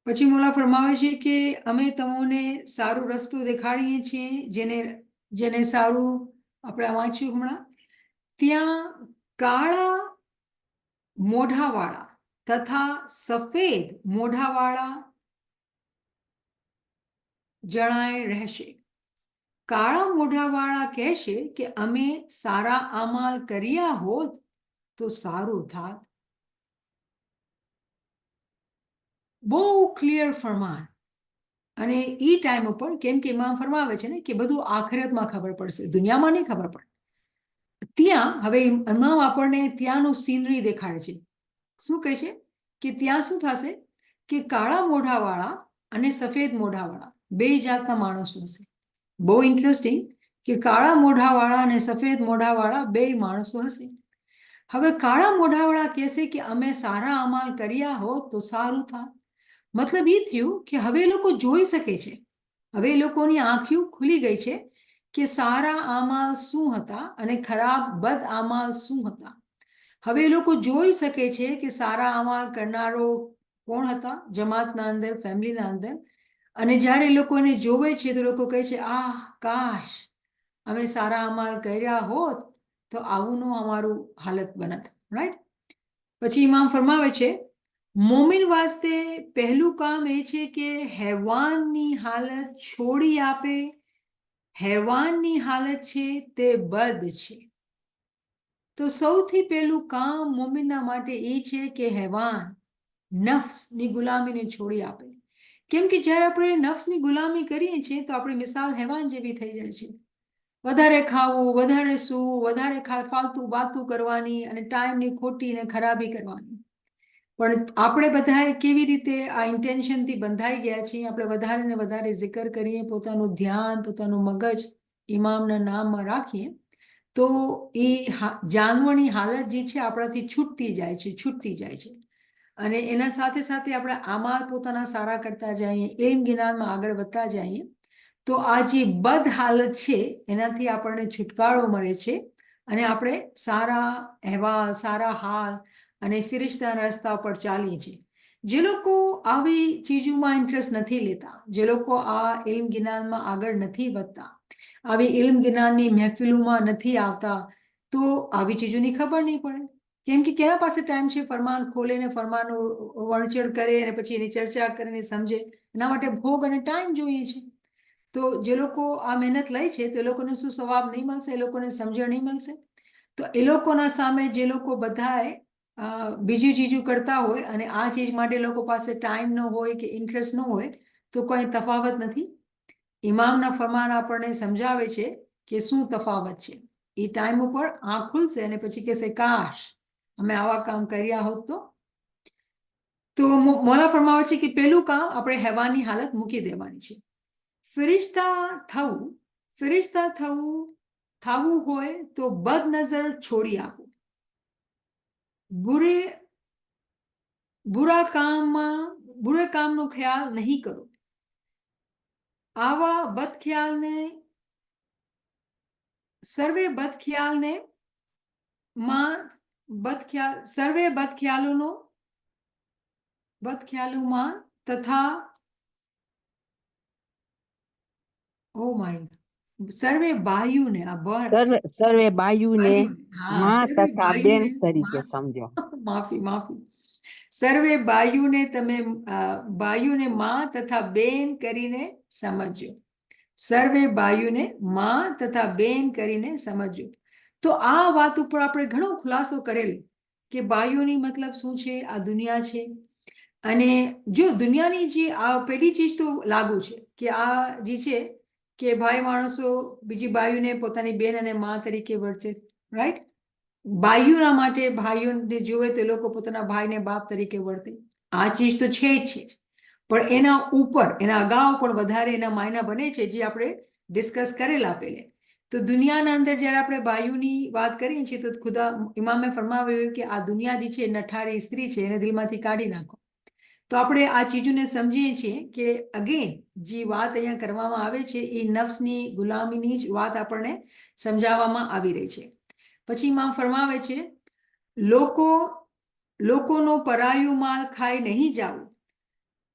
પછી મોલા ફરમાવે છે કે અમે તમને સારો રસ્તો દેખાડીએ છીએ, જેને સારું આપણે વાંચ્યું હમણાં. ત્યાં કાળા મોઢાવાળા તથા સફેદ મોઢાવાળા જણાય રહેશે. કાળા મોઢાવાળા કહેશે કે અમે સારા અમાલ કર્યા હોત તો સારું થાત. બહુ ક્લિયર ફરમાન. અને એ ટાઈમ ઉપર કેમ કે ઇમામ ફરમાવે છે ને કે બધું આખિરતમાં ખબર પડશે, દુનિયામાં નહીં ખબર પડે. ત્યાં હવે ઇમામ આપણને ત્યાંનું સીનરી દેખાડે છે. શું કહે છે કે ત્યાં શું થશે કે કાળા મોઢાવાળા અને સફેદ મોઢાવાળા બે જાતના માણસો હશે. બહુ ઇન્ટરેસ્ટિંગ કે કાળા મોઢાવાળા અને સફેદ મોઢાવાળા બે માણસો હશે. હવે કાળા મોઢાવાળા કહેશે કે અમે સારા અમાલ કર્યા હોત તો સારું થાય. મતલબ એ થયું કે હવે એ લોકો જોઈ શકે છે, હવે એ લોકોની આંખો ખુલી ગઈ છે કે સારા અમાલ શું હતા અને ખરાબ બદ અમાલ શું હતા. હવે એ લોકો જોઈ શકે છે કે સારા અમાલ કરનારો કોણ હતા જમાતના અંદર, ફેમિલીના અંદર. અને જ્યારે એ લોકો એને જોવે છે તો લોકો કહે છે આહ કાશ અમે સારા અમાલ કર્યા હોત તો આવું અમારું હાલત બનત. રાઈટ. પછી ઇમામ ફરમાવે છે મોમિન વાસ્તે પહેલું કામ એ છે કે હેવાનની હાલત છોડી આપે. હેવાનની હાલત છે તે બદ છે. તો સૌથી પહેલું કામ મોમિનના માટે એ છે કે હેવાન નફ્સની ગુલામીને છોડી આપે. કેમ કે જ્યારે આપણે નફ્સની ગુલામી કરીએ છીએ તો આપણી મિસાલ હેવાન જેવી થઈ જાય છે. વધારે ખાવું, વધારે સૂવું, વધારે ફાલતુ વાતો કરવાની અને ટાઈમની ખોટી ને ખરાબી કરવાની. પણ આપણે બધાએ કેવી રીતે આ ઇન્ટેન્શનથી બંધાઈ ગયા છીએ, આપણે વધારે ને વધારે જિકર કરીએ, પોતાનું ધ્યાન, પોતાનું મગજ ઇમામના નામમાં રાખીએ તો એ જાનવરની હાલત જે છે આપણાથી છૂટતી જાય છે. અને એના સાથે સાથે આપણે અમાલ પોતાના સારા કરતા જઈએ, ઇલ્મ જ્ઞાનમાં આગળ વધતા જઈએ તો આ જે બદ હાલત છે એનાથી આપણને છુટકારો મળે છે અને આપણે સારા અહેવાલ, સારા હાલ અને ફિરિશ્તાના રસ્તા પર ચાલીએ છીએ. જે લોકો આવી ચીજોમાં ઇન્ટરેસ્ટ નથી લેતા, જે લોકો આ ઇલ્મ જ્ઞાનમાં આગળ નથી વધતા, આવી ઇલ્મ જ્ઞાનની મહેફિલોમાં નથી આવતા, તો આવી ચીજોની ખબર નહીં પડે. કેમ કે કેના પાસે ટાઈમ છે ફરમાન ખોલે ને ફરમાનનું વણચડ કરે અને પછી એની ચર્ચા કરીને સમજે? એના માટે ભોગ અને ટાઈમ જોઈએ છે. તો જે લોકો આ મહેનત લે છે તો એ લોકોને શું સવાબ નહીં મળશે, એ લોકોને સમજણ નહીં મળશે. તો એ લોકોના સામે જે લોકો બધાએ બીજી ચીજો કરતા હોય અને આ ચીજ માટે લોકો પાસે ટાઈમ ન હોય કે ઇન્ટરેસ્ટ ન હોય તો કોઈ તફાવત નથી. ઇમામના ફરમાન આપણને સમજાવે છે કે શું તફાવત છે. એ ટાઈમ ઉપર આંખ ખુલશે અને પછી કહેશે કાશ અમે આવા કામ કર્યા હોત તો મોલા ફરમાવે છે કે પેલું કામ આપણે હેવાની હાલત મૂકી દેવાની છે. ફિરિશ્તા થવું હોય તો બદનજર છોડી આપો. બુરા કામનો ખ્યાલ નહીં કરો. આવા બદખ્યાલને સર્વે બદખ્યાલોમાં તથા ઓ માય સર્વે બાયુને સર્વે બાયુને માં તથા બેન તરીકે સમજો. માફી. સર્વે બાયુને માં તથા બેન કરીને સમજો. સર્વે બાયુને માં તથા બેન કરીને સમજો. તો આ વાત ઉપર આપણે ઘણો ખુલાસો કરેલો કે બાયુની મતલબ શું છે, આ દુનિયા છે. અને જો દુનિયાની જે આ પેલી ચીજ તો લાગુ છે કે આ જે છે કે ભાઈ માણસો બીજી બાયુને પોતાની બેન અને માં તરીકે વર્તે. રાઈટ. બાયુના માટે ભાઈઓને જોવે તો લોકો પોતાના ભાઈને બાપ તરીકે વર્તે. આ ચીજ તો છે જ. પણ એના ઉપર એના અગાઉ પણ વધારે એના માયના બને છે જે આપણે ડિસ્કસ કરેલા પહેલે. તો દુનિયાના અંદર જ્યારે આપણે બાયુની વાત કરીએ છીએ તો ખુદા ઇમામે ફરમાવ્યું કે આ દુનિયા જે છે નઠારી સ્ત્રી છે એને દિલમાંથી કાઢી નાખો. તો આપણે આ ચીજોને સમજીએ છીએ કે અગેન જે વાત અહીંયા કરવામાં આવે છે એ નફ્સની ગુલામીની જ વાત આપણને સમજાવવામાં આવી રહી છે. પછી ઇમામ ફરમાવે છે લોકોનો પરાયું માલ ખાઈ નહીં જાવું,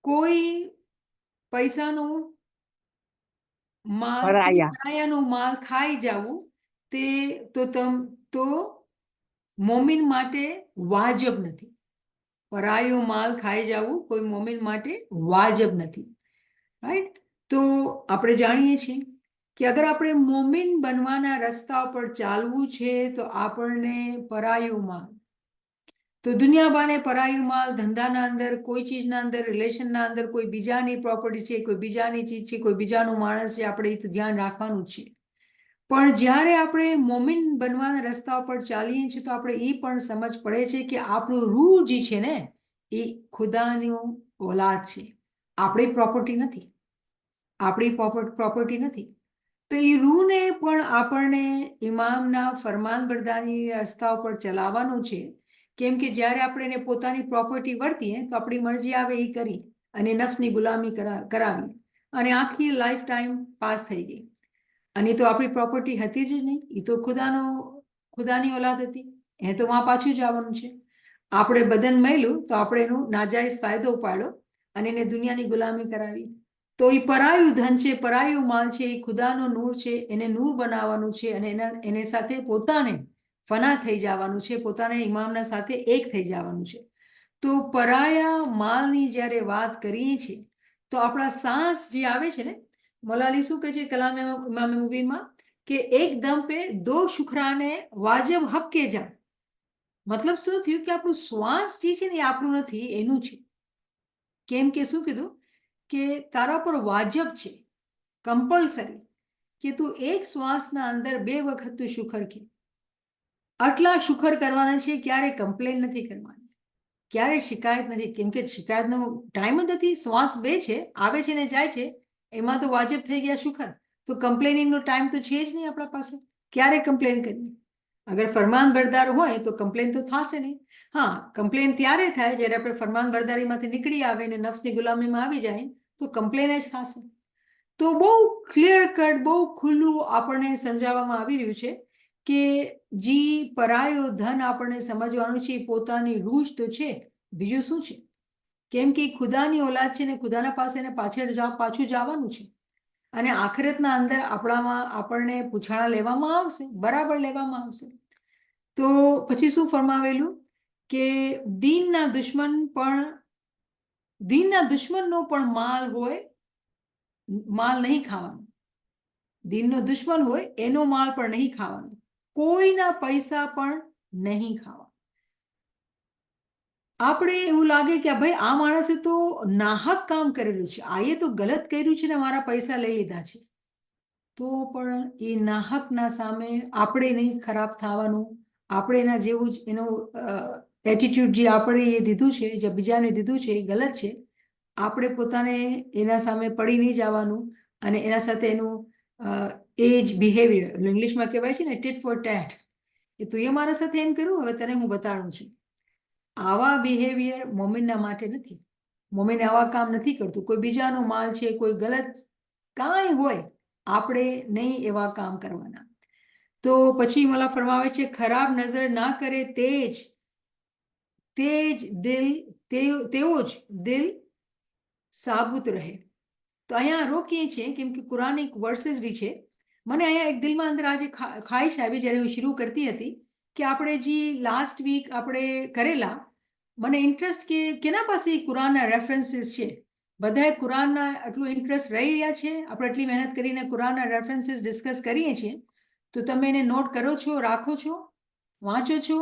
કોઈ પૈસાનું માલ પરાયા પરાયાનો માલ ખાઈ જવું તે તો મોમિન માટે વાજબ નથી. પરાયો માલ ખાઈ જવું કોઈ મોમિન માટે વાજબ નથી. રાઈટ. તો આપણે જાણીએ છીએ કે અગર આપણે મોમિન બનવાના રસ્તા પર ચાલવું છે તો આપણને પરાયો માલ, તો દુનિયાબાને પરાયું માલ ધંધાના અંદર, કોઈ ચીજના અંદર, રિલેશનના અંદર, કોઈ બીજાની પ્રોપર્ટી છે, કોઈ બીજાની ચીજ છે, કોઈ બીજાનો માણસ છે, આપણે એ તો ધ્યાન રાખવાનું જ છે. પણ જ્યારે આપણે મોમિન બનવાના રસ્તા પર ચાલીએ છીએ તો આપણે એ પણ સમજ પડે છે કે આપણું રૂહ જે છે ને એ ખુદાનું ઓલાદ છે, આપણી પ્રોપર્ટી નથી, આપણી પ્રોપર્ટી નથી. તો એ રૂહને પણ આપણને ઇમામના ફરમાનબરદારી રસ્તા ઉપર ચલાવવાનું છે. કેમ કે જ્યારે આપણે એને પોતાની પ્રોપર્ટી વર્તીએ તો આપણી મરજી આવે એ કરી અને નફ્સની ગુલામી કરાવી અને આખી લાઈફ ટાઈમ પાસ થઈ ગઈ. અને તો આપણી પ્રોપર્ટી હતી જ નહીં, એ તો ખુદાની ઓલાદ હતી, એ તો વાં પાછું જ આવવાનું છે. આપણે બદન મળ્યું તો આપણે એનો નાજાયઝ ફાયદો ઉપાડ્યો અને એને દુનિયાની ગુલામી કરાવી. તો એ પરાયું ધન છે, પરાયું માલ છે, એ ખુદાનો નૂર છે, એને નૂર બનાવવાનું છે અને એને સાથે પોતાને ફના થઈ જવાનું છે, પોતાને ઇમામના સાથે એક થઈ જવાનું છે. તો પરાયા માલની જ્યારે વાત કરીએ છીએ તો આપણા સાંસ જે આવે છે ને, મોલાલી શું કહે છે કલામ ઇમામ મુબીનમાં કે એક દમ પે દો શુક્રાને વાજબ હક કે જાણ. મતલબ શું થયું કે આપણું શ્વાસ જે છે ને એ આપણું નથી, એનું છે. કેમ કે શું કીધું કે તારા પર વાજબ છે, કમ્પલસરી, કે તું એક શ્વાસના અંદર 2 વખત તું શુકર કે. આટલા શુકર કરવાના છે, ક્યારે કમ્પ્લેન નથી કરવાની, ક્યારે શિકાયત નથી. કેમ કે શિકાયતનો ટાઈમ જ નથી. શ્વાસ 2 છે, આવે છે ને જાય છે, એમાં તો વાજબ થઈ ગયા શુકર. તો કમ્પ્લેનિંગનો ટાઈમ તો છે જ નહીં આપણા પાસે, ક્યારે કમ્પ્લેન કરવી. અગર ફરમાન બરદાર હોય તો કમ્પ્લેન તો થશે નહીં. હા, કમ્પ્લેન ત્યારે થાય જ્યારે આપણે ફરમાન બરદારીમાંથી નીકળી આવે ને નફ્સની ગુલામીમાં આવી જાય તો કમ્પ્લેન જ થશે. તો બહુ ક્લિયર કટ, બહુ ખુલ્લું આપણને સમજાવવામાં આવી રહ્યું છે કે જે પરાયો ધન આપણને સમજવાનું છે એ પોતાની રૂહ તો છે, બીજું શું છે. કેમ કે ખુદાની ઓલાદ છે ને ખુદાના પાસે એને પાછું જવાનું છે અને આખિરતના અંદર આપણને પૂછાણા લેવામાં આવશે, બરાબર લેવામાં આવશે. તો પછી શું ફરમાવેલું કે દીનના દુશ્મનનો પણ માલ નહીં ખાવાનો. દીનનો દુશ્મન હોય એનો માલ પણ નહીં ખાવાનો, કોઈના પૈસા પણ નહીં ખાવા. આપણે એવું લાગે કે ભાઈ આ માણસે તો નાહક કામ કરેલું છે, આ એ તો ગલત કર્યું છે ને મારા પૈસા લઈ લીધા છે, તો પણ એ નાહકના સામે આપણે નહીં ખરાબ થવાનું. આપણે એના જેવું જ એનો એટીટ્યુડ જે આપણે એ દીધું છે, જે બીજાને દીધું છે એ ગલત છે. આપણે પોતાને એના સામે પડી નહીં જવાનું અને એના સાથે એનું એ જ બિહેવિયર, ઇંગ્લિશમાં કહેવાય છે ને ટીટ ફોર ટેટ, એ તું એ મારા સાથે એમ કર્યું, હવે તને હું બતાડું છું. આવા બિહેવિયર મોમિનના માટે નથી. મોમિન આવા કામ નથી કરતું. કોઈ બીજાનો માલ છે, કોઈ ગલત કાંઈ હોય, આપણે નહીં એવા કામ કરવાના. તો પછી મલા ફરમાવે છે ખરાબ નજર ના કરે તેવો જ દિલ સાબુત રહે. તો અહીંયા રોકીએ છીએ કેમ કે કુરાનિક વર્सेस બી છે. મને અહીંયા એક દિલમાં અંદર આજે ખ્વાહિશ આવી જ્યારે હું શરૂ કરતી હતી કે આપણે જે લાસ્ટ વીક આપણે કરેલા, મને ઇન્ટરેસ્ટ કે કેના પાસે કુરાનના રેફરન્સીસ છે. બધાએ કુરાનના આટલું ઇન્ટરેસ્ટ રહી રહ્યા છે, આપણે એટલી મહેનત કરીને કુરાનના રેફરન્સીસ ડિસ્કસ કરીએ છીએ, તો તમે એને નોટ કરો છો, રાખો છો, વાંચો છો.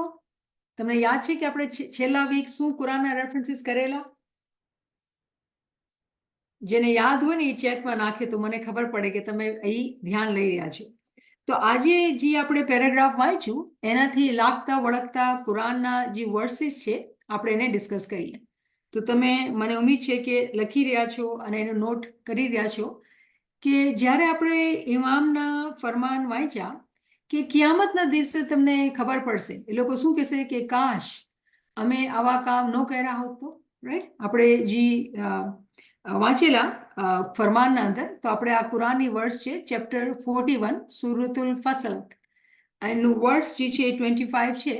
તમને યાદ છે કે આપણે છેલ્લા વીક શું કુરાનના રેફરન્સીસ કરેલા? જેને યાદ હોય ને એ ચેટમાં નાખે તો મને ખબર પડે કે તમે અહીં ધ્યાન લઈ રહ્યા છો. તો આજે જે આપણે પેરેગ્રાફ વાંચ્યું એનાથી લાગતા વળગતા કુરાનના જે વર્સિસ છે આપણે એને ડિસ્કસ કરીએ. તો તમે, મને ઉમ્મીદ છે કે લખી રહ્યા છો અને એને નોટ કરી રહ્યા છો કે જ્યારે આપણે ઇમામના ફરમાન વાંચ્યા કે કિયામતના દિવસે તમને ખબર પડશે, એ લોકો શું કહેશે કે કાશ અમે આવા કામ ન કર્યા હોત તો, રાઈટ. આપણે જે વાંચેલા ફરમાનના અંદર, તો આપણે આ કુરાનની વર્સ છે ચેપ્ટર 41 સુરતુલ ફસલત, એનું વર્સ જે છે 25 છે.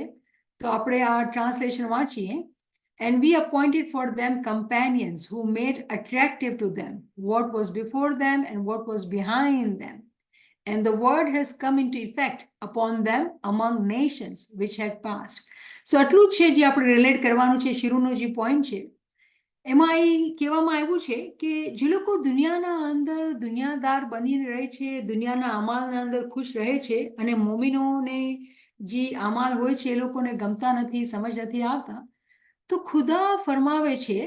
તો આપણે આ ટ્રાન્સલેશન વાંચીએ. And we appointed for them companions who made attractive to them what was before them and what was behind them. And the word has come into effect upon them among nations which had passed. So આટલું જ છે જે આપણે relate કરવાનું છે. શીરુનો જે point છે એમાં એ કહેવામાં આવ્યું છે કે જે લોકો દુનિયાના અંદર દુનિયાદાર બની રહે છે, દુનિયાના અમાલના અંદર ખુશ રહે છે, અને મોમિનોને જે અમાલ હોય છે એ લોકોને ગમતા નથી, સમજ નથી આવતા, તો ખુદા ફરમાવે છે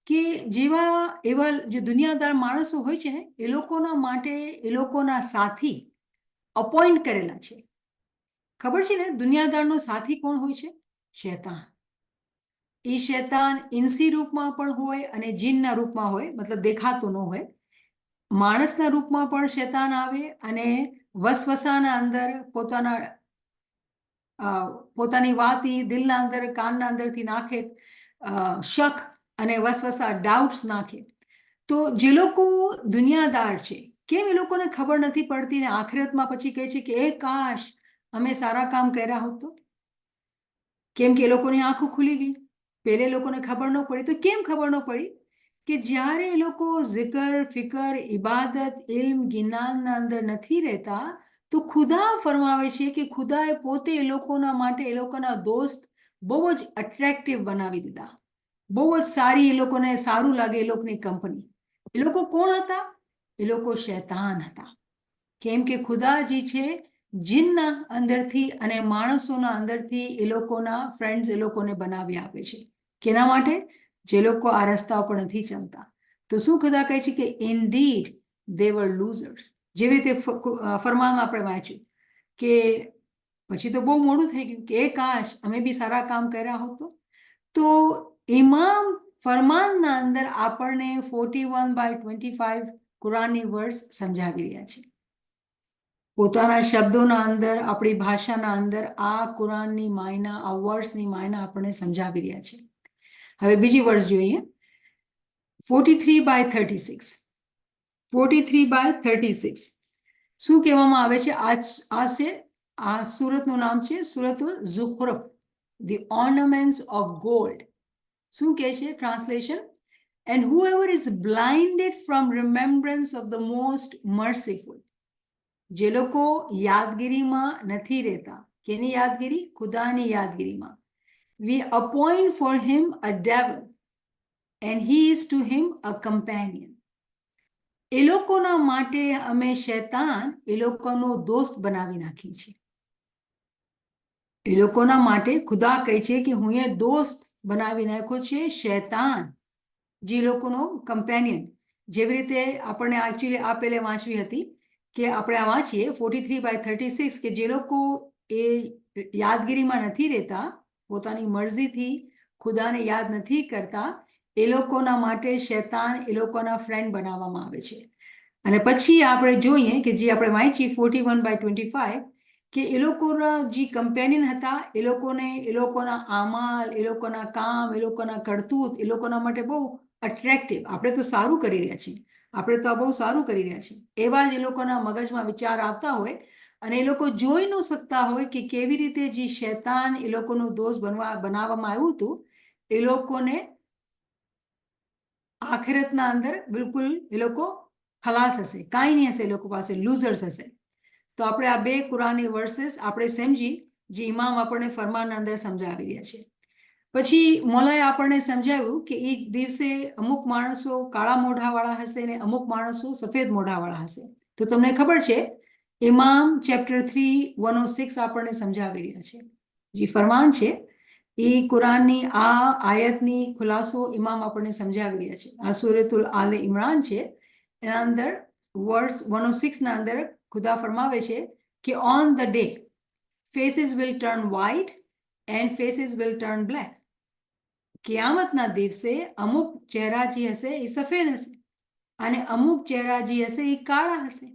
કે જેવા એવા જે દુનિયાદાર માણસો હોય છે ને એ લોકોના માટે એ લોકોના સાથી અપોઇન્ટ કરેલા છે. ખબર છે ને દુનિયાદારનો સાથી કોણ હોય છે? શૈતાન. એ શૈતાન ઇન્સી રૂપમાં પણ હોય અને જીનના રૂપમાં હોય, મતલબ દેખાતો ન હોય. માણસના રૂપમાં પણ શૈતાન આવે અને વસવસાના અંદર પોતાની વાત એ દિલના અંદર કાનના અંદરથી નાખે, શક અને વસવસા ડાઉટ્સ નાખે. તો જે લોકો દુનિયાદાર છે, કેમ એ લોકોને ખબર નથી પડતી ને આખિરતમાં પછી કહે છે કે એ કાશ અમે સારા કામ કર્યા હોત તો? કેમ કે એ લોકોની આંખો ખુલી ગઈ. પહેલે લોકોને ખબર ન પડી. તો કેમ ખબર ન પડી? કે જ્યારે એ લોકો zikr, ફિકર, ઇબાદત, ઇલ્મ, જ્ઞાનના અંદર નથી રહેતા, તો ખુદા ફરમાવે છે કે ખુદાએ પોતે એ લોકોના માટે એ લોકોના દોસ્ત બહુ જ અટ્રેક્ટિવ બનાવી દીધા. બહુ જ સારી, એ લોકોને સારું લાગે એ લોકોની કંપની. એ લોકો કોણ હતા? એ લોકો શૈતાન હતા. કેમ કે ખુદાજી છે જીનના અંદરથી અને માણસોના અંદરથી એ લોકોના ફ્રેન્ડ્સ એ લોકોને બનાવી આપે છે. કેના માટે? જે લોકો આ રસ્તા ઉપર નથી ચાલતા. તો શું ખુદા કહે છે કે ઇનડીડ દે વર લૂઝર્સ. જેવી રીતે ફરમાનમાં આપણે વાંચ્યું કે પછી તો બહુ મોડું થઈ ગયું કે એ કાશ અમે બી સારા કામ કર્યા હોત તો ઇમામ ફરમાનના અંદર આપણને 41/25 કુરાનની વર્સ સમજાવી રહ્યા છે. પોતાના શબ્દોના અંદર, આપણી ભાષાના અંદર આ કુરાનની માયના, આ વર્સની માયના આપણને સમજાવી રહ્યા છે. હવે બીજી વર્સ જોઈએ, 43/36. 43/36 શું કહેવામાં આવે છે? આ સુરતનું નામ છે સુરતુલ ઝુખરુફ, ધી ઓર્નામેન્ટ્સ ઓફ ગોલ્ડ. શું કહે છે translation? And whoever is blinded from remembrance of the most merciful. જે લોકો યાદગીરીમાં નથી રહેતા. કેની યાદગીરી? ખુદાની યાદગીરીમાં. We appoint for him a devil and he is to him a companion. એ લોકોના માટે અમે શૈતાન એ લોકોનો દોસ્ત બનાવી નાખી છે. એ લોકોના માટે ખુદા કહે છે કે હું એ દોસ્ત બનાવી નાખ્યો છે શૈતાન, જે લોકોનો કમ્પેનિયન. જેવી રીતે આપણને એકચ્યુઅલી આ પહેલે વાંચવી હતી કે આપણે આ વાંચીએ 43/36 કે જે લોકો એ યાદગીરીમાં નથી રહેતા, પોતાની મરજીથી ખુદાને યાદ નથી કરતા, એ લોકોના માટે શૈતાન એ લોકોના ફ્રેન્ડ બનાવવામાં આવે છે. અને પછી આપણે જોઈએ કે જે આપણે વાંચી 41/25 કે એ લોકોના જે કમ્પેનિયન હતા એ લોકોના આમાલ, એ લોકોના કામ, એ લોકોના કરતૂત એ લોકોના માટે બહુ અટ્રેક્ટિવ. આપણે તો સારું કરી રહ્યા છીએ, આપણે તો આ બહુ સારું કરી રહ્યા છીએ, એવા જ એ લોકોના મગજમાં વિચાર આવતા હોય અને એ લોકો જોઈ ન શકતા હોય કે કેવી રીતે જે શૈતાન એ લોકોનું દોસ્ત બનાવવામાં આવ્યું હતું, એ લોકોને આખિરતના અંદર બિલકુલ એ લોકો ખલાસ હશે, કાંઈ નહીં હશે એ લોકો પાસે, લૂઝર્સ હશે. તો આપણે આ બે કુરાનની વર્सेस આપણે સમજી જે ઇમામ આપણને ફરમાનના અંદર સમજાવી રહ્યા છે. પછી મોલાએ આપણને સમજાવ્યું કે એ દિવસે અમુક માણસો કાળા મોઢાવાળા હશે ને અમુક માણસો સફેદ મોઢાવાળા હશે. તો તમને ખબર છે ઇમામ ચેપ્ટર 3:106 આપણને સમજાવી રહ્યા છે. જે ફરમાન છે એ કુરાનની આ આયતની ખુલાસો ઇમામ આપણને સમજાવી રહ્યા છે. આ સૂરતુલ આલે ઇમરાન છે, એના અંદર વર્સ 106 ના અંદર ખુદા ફરમાવે છે કે on the day faces will turn white and faces will turn black. કિયામતના દિવસે અમુક ચહેરા જે હશે એ સફેદ હશે અને અમુક ચહેરા જે હશે એ કાળા હશે.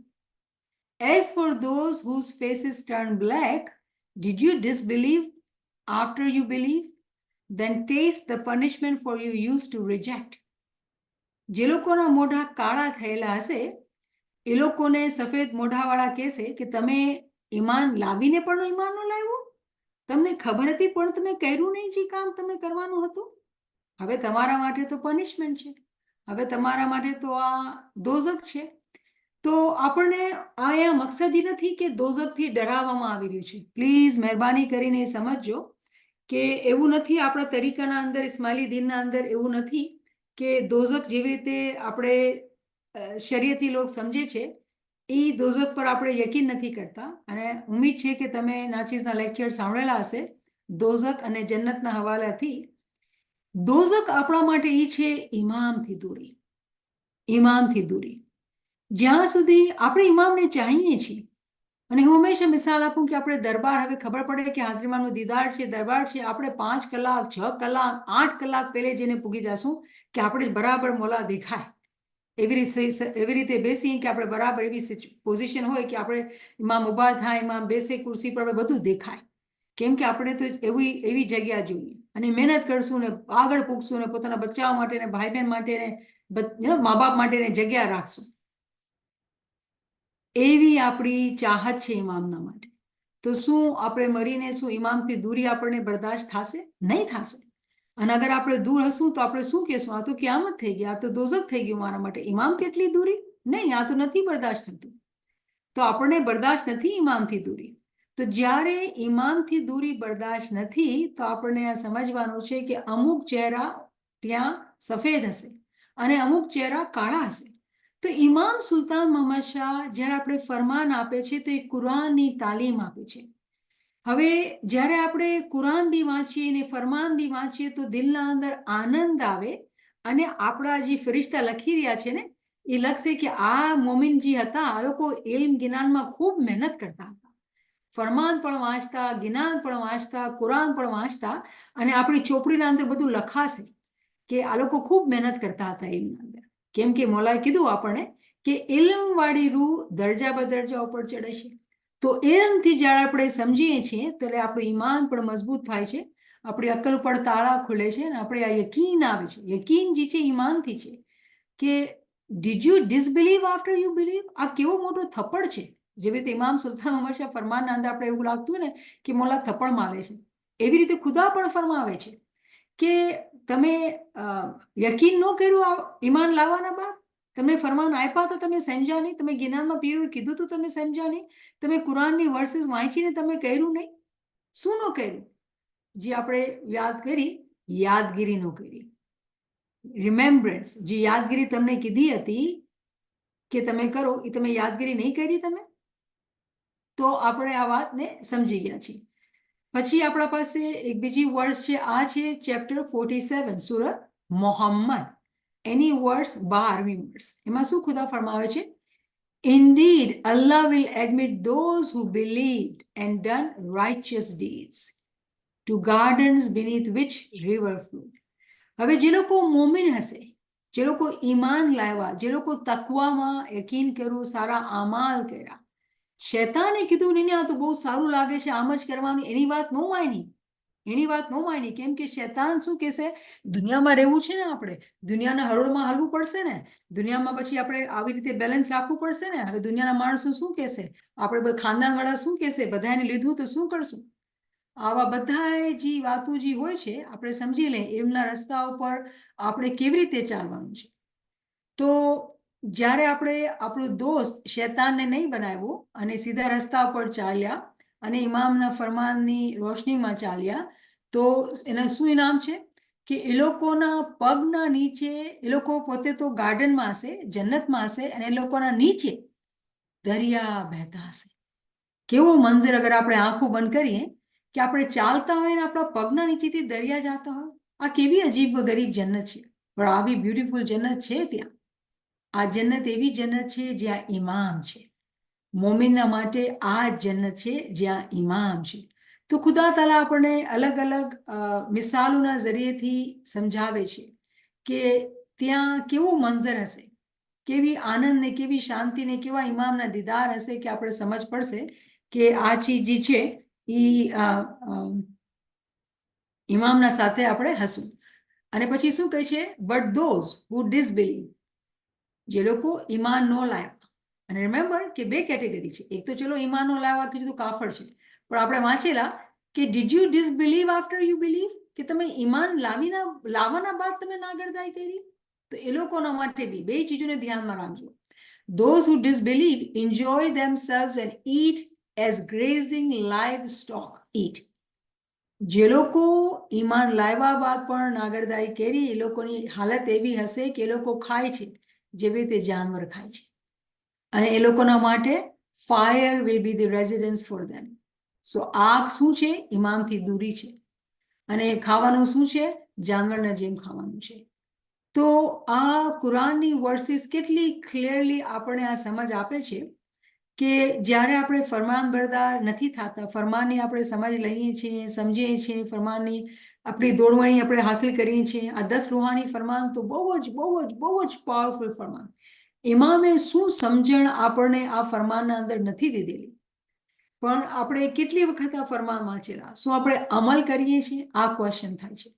As for those whose faces turn black, did you disbelieve after you believe? Then taste the punishment for you used to reject. જે લોકોના મોઢા કાળા થયેલા હશે એ લોકોને સફેદ મોઢાવાળા કહેશે કે તમે ઈમાન લાવીને પણ ઈમાન ન લાવ્યું, તમને ખબર હતી પણ તમે કર્યું નહીં જે કામ તમે કરવાનું હતું. હવે તમારા માટે તો પનિશમેન્ટ છે, હવે તમારા માટે તો આ દોઝખ છે. તો આપણને અહીંયા મકસદ એ નથી કે દોઝખથી ડરાવવામાં આવી રહ્યું છે. પ્લીઝ મહેરબાની કરીને સમજજો કે એવું નથી આપણા તરીકાના અંદર, ઇસ્માઇલી દીનના અંદર એવું નથી કે દોઝખ જેવી રીતે આપણે શરીયતી લોક સમજે છે એ દોઝખ પર આપણે યકીન નથી કરતા. અને ઉમ્મીદ છે કે તમે નાચીસના લેક્ચર સાંભળેલા હશે દોઝખ અને જન્નતના હવાલાથી. દોઝખ આપણા માટે એ છે ઇમામથી દૂરી, ઇમામથી દૂરી. જ્યાં સુધી આપણે ઇમામને ચાહીએ છીએ, અને હું હંમેશા મિસાલ આપું કે આપણે દરબાર, હવે ખબર પડે કે હાજરીમાનનો દીદાર છે, દરબાર છે, આપણે 5 કલાક 6 કલાક 8 કલાક પહેલે જઈને પૂગી જશું કે આપણે બરાબર મોલા દેખાય એવી રીતે બેસી કે આપણે બરાબર એવી પોઝિશન હોય કે આપણે ઇમામ ઊભા થાય, ઇમામ બેસે ખુરશી પર, આપણે બધું દેખાય. કેમ કે આપણે તો એવી જગ્યા જોઈએ અને મહેનત કરશું ને આગળ પૂગશું ને પોતાના બચ્ચાઓ માટે ને ભાઈ બહેન માટે ને મા બાપ માટે જગ્યા રાખશું. એવી આપણી ચાહત છે ઇમામના માટે. તો શું આપણે મરીને શું ઇમામથી દૂરી આપણને બરદાશ્ત થશે? નહીં થશે. અને અગર આપણે દૂર હશું તો આપણે શું કહેશું? આ તો ક્યામત થઈ ગઈ, આ તો દોઝખ થઈ ગયું મારા માટે. ઇમામ કેટલી દૂરી? નહીં, આ તો નથી બરદાશ્ત થતું. તો આપણને બરદાશ્ત નથી ઇમામથી દૂરી. તો જ્યારે ઇમામથી દૂરી બરદાશ્ત નથી તો આપણને આ સમજવાનું છે કે અમુક ચહેરા ત્યાં સફેદ હશે અને અમુક ચહેરા કાળા હશે. તો ઇમામ સુલતાન મોહમ્મદ શાહ જ્યારે આપણે ફરમાન આપે છે તો એ કુરાનની તાલીમ આપે છે. હવે જ્યારે આપણે કુરાન બી વાંચીએ અને ફરમાન બી વાંચીએ તો દિલના અંદર આનંદ આવે અને આપણા જે ફરિશ્તા લખી રહ્યા છે ને એ લખશે કે આ મોમિનજી હતા, આ લોકો ઇલ્મ જ્ઞાનમાં ખૂબ મહેનત કરતા હતા, ફરમાન પણ વાંચતા, જ્ઞાન પણ વાંચતા, કુરાન પણ વાંચતા, અને આપણી ચોપડીના અંદર બધું લખાશે કે આ લોકો ખૂબ મહેનત કરતા હતા ઇલ્મના અંદર. કેમ કે મોલાએ કીધું આપણને કે ઇલ્મ વાળી રૂહ દરજા બદરજા ઉપર ચડે છે. તો ઇલ્મથી જ્યારે આપણે સમજીએ છીએ ત્યારે આપણું ઈમાન પણ મજબૂત થાય છે, આપણી અક્કલ પર તાળા ખુલે છે અને આપણે આ યકીન આવે છે. યકીન જે છે ઈમાનથી છે કે did you disbelieve after you believe. આ કેવો મોટો થપ્પડ છે. જેવી રીતે ઇમામ સુલતાન મોહમ્મદ શાહ ફરમાનના અંદર આપણે એવું લાગતું ને કે મોલા થપ્પડ મારે છે, એવી રીતે ખુદા પણ ફરમાવે છે કે તમે યકીન ન કર્યું ઈમાન લાવવાના બાદ, તમે ફરમાન આપ્યા તો તમે સમજ્યા નહીં, તમે જ્ઞાનમાં પીરું કીધું તો તમે સમજ્યા નહીં, તમે કુરાનની વર્સિસ વાંચીને તમે કર્યું નહીં. શું ન કર્યું? જે આપણે યાદ કરી, યાદગીરી ન કરી, રિમેમ્બરન્સ. જે યાદગીરી તમને કીધી હતી કે તમે કરો એ તમે યાદગીરી નહીં કરી તમે. તો આપણે આ વાતને સમજી ગયા છીએ. પછી આપણા પાસે એક બીજી વર્સ છે, આ છે ચેપ્ટર 47 સુરત મોહમ્મદ. એની વર્સ 12મી વર્સ. એમાં શું ખુદા ફરમાવે છે? Indeed, Allah will admit those who believed and done righteous deeds to gardens beneath which river flow. હવે જે લોકો મોમિન હશે, જે લોકો ઈમાન લાવ્યા, જે લોકો તકવામાં યકીન કર્યું, સારા અમાલ કર્યા, શૈતાને કીધું નહીં આ તો બહુ સારું લાગે છે આમ જ કરવાનું, એની વાત ન માની, એની વાત ન માની. કેમ કે શૈતાન શું કહેશે? દુનિયામાં રહેવું છે ને, આપણે દુનિયાના હરોળમાં હલવું પડશે ને, દુનિયામાં પછી આપણે આવી રીતે બેલેન્સ રાખવું પડશે ને. હવે દુનિયાના માણસો શું કહેશે, આપણે ખાનદાનવાળા શું કહેશે, બધાને લીધું તો શું કરશું? આવા બધા જે વાતો જે હોય છે આપણે સમજી લઈએ એમના રસ્તા ઉપર આપણે કેવી રીતે ચાલવાનું છે. તો જ્યારે આપણે આપણું દોસ્ત શૈતાનને નહીં બનાવ્યો અને સીધા રસ્તા પર ચાલ્યા અને ઇમામના ફરમાનની રોશનીમાં ચાલ્યા તો એના શું ઇનામ છે કે એ લોકોના પગના નીચે, એ લોકો પોતે તો ગાર્ડનમાં હશે, જન્નતમાં હશે, અને એ લોકોના નીચે દરિયા બહેતા હશે. કેવો મંજર અગર આપણે આંખો બંધ કરીએ કે આપણે ચાલતા હોય ને આપણા પગના નીચેથી દરિયા જતા હોય. આ કેવી અજીબ ગરીબ જન્નત છે, પણ આવી બ્યુટીફુલ જન્નત છે ત્યાં. આ જન્નત એવી જન્નત છે જ્યાં ઇમામ છે. મોમિનના માટે આ જન્નત છે જ્યાં ઇમામ છે. તો ખુદા તાલા આપણને અલગ અલગ મિસાલોના જરિયેથી સમજાવે છે કે ત્યાં કેવું મંજર હશે. કેવી આનંદ ને કેવી શાંતિ ને કેવા ઇમામના દીદાર હશે કે આપણે સમજ પડશે કે આ ચીજ જે છે એ ઇમામના સાથે આપણે હશું. અને પછી શું કહે છે, બટ ધોઝ હુ ડિસબિલીવ, જે લોકો ઈમાન નો લાવ્યા. અને રિમેમ્બર કે બે કેટેગરી છે, એક તો ચલો ઈમાન નો લાવવા કીધું કાફર છે, પણ આપણે વાંચેલા કે did you disbelieve after you believe, કે તમે ઈમાન લાવવાના બાદ તમે નાગરદાઈ કરી. તો એ લોકોના માટે બી બે ચીજોને ધ્યાનમાં રાખજો. Those who disbelieve enjoy themselves and eat as grazing livestock eat. જે લોકો ઈમાન લાવ્યા બાદ પણ નાગરદાઈ કરી, એ લોકોની હાલત એવી હશે કે એ લોકો ખાય છે જેવી રીતે જાનવર ખાય છે. અને એ લોકોના માટે fire will be the residence for them. સો આગ શું છે? ઇમામથી દૂરી છે. અને ખાવાનું શું છે? જાનવરના જેમ ખાવાનું છે. તો આ કુરાનની વર્સિસ કેટલી ક્લિયરલી આપણને આ સમજ આપે છે કે જ્યારે આપણે ફરમાનબરદાર નથી થતા, ફરમાનની આપણે સમજ લઈએ છીએ, સમજીએ છીએ, ફરમાનની આપણી દોડવણી આપણે હાસિલ કરીએ છીએ. આ 10 રૂહાની ફરમાન તો બહુ જ પાવરફુલ ફરમાન. ઇમામે શું સમજણ આપણને આ ફરમાનના અંદર નથી દીધેલી, પણ આપણે કેટલી વખત આ ફરમાન વાંચેલા, શું આપણે અમલ કરીએ છીએ? આ ક્વેશ્ચન થાય છે.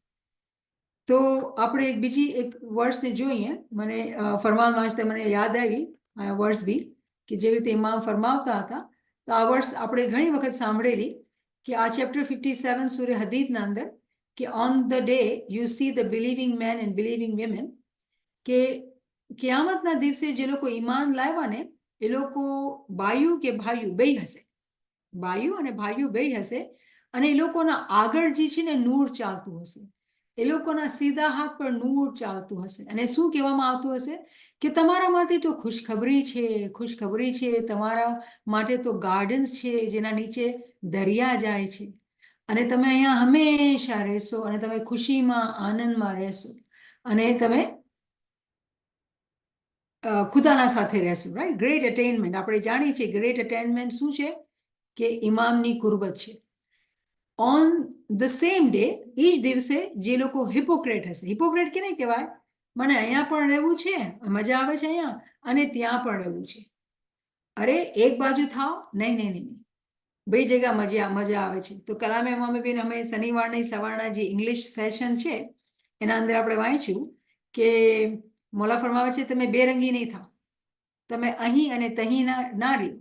તો આપણે એક બીજી એક વર્સને જોઈએ. મને ફરમાન વાંચતા મને યાદ આવી આ વર્સ બી, કે જેવી રીતે ઇમામ ફરમાવતા હતા. તો આ વર્ષ આપણે ઘણી વખત સાંભળેલી કે આ ચેપ્ટર 57 સૂર્ય હદીદના અંદર કે on the day you see the believing men and believing women, કે કિયામતના દિવસે જે લોકો ઈમાન લાવ્યા ને એ લોકો બાયુ કે ભાઈઓ બે હશે, બાયુ અને ભાઈઓ બે હશે. અને એ લોકોના આગળ જે છે ને નૂર ચાલતું હશે, એ લોકોના સીધા હાથ પર નૂર ચાલતું હશે. અને શું કહેવામાં આવતું હશે કે તમારા માટે તો ખુશખબરી છે, ખુશખબરી છે, તમારા માટે તો ગાર્ડન્સ છે જેના નીચે દરિયા જાય છે, અને તમે અહીંયા હંમેશા રહેશો, અને તમે ખુશીમાં આનંદમાં રહેશો, અને તમે ખુદાના સાથે રહેશો. Right, great attainment. આપણે જાણીએ છીએ ગ્રેટ અટેનમેન્ટ શું છે, કે ઇમામની કુરબત છે. ઓન ધ સેમ ડે, એ જ દિવસે જે લોકો હિપોક્રેટ હશે, હિપોક્રેટ કેને કહેવાય? મને અહીંયા પણ રહેવું છે, મજા આવે છે અહીંયા, અને ત્યાં પણ રહેવું છે. અરે એક બાજુ થાવ, નહીં, બે જગ્યા મજા આવે છે. તો કલામે ઇમામે બેન અમે શનિવારની સવારના જે ઇંગ્લિશ સેશન છે એના અંદર આપણે વાંચ્યું કે મોલા ફરમાવે છે તમે બેરંગી નહીં થાવ, તમે અહીં અને તહીં ના રહ્યો.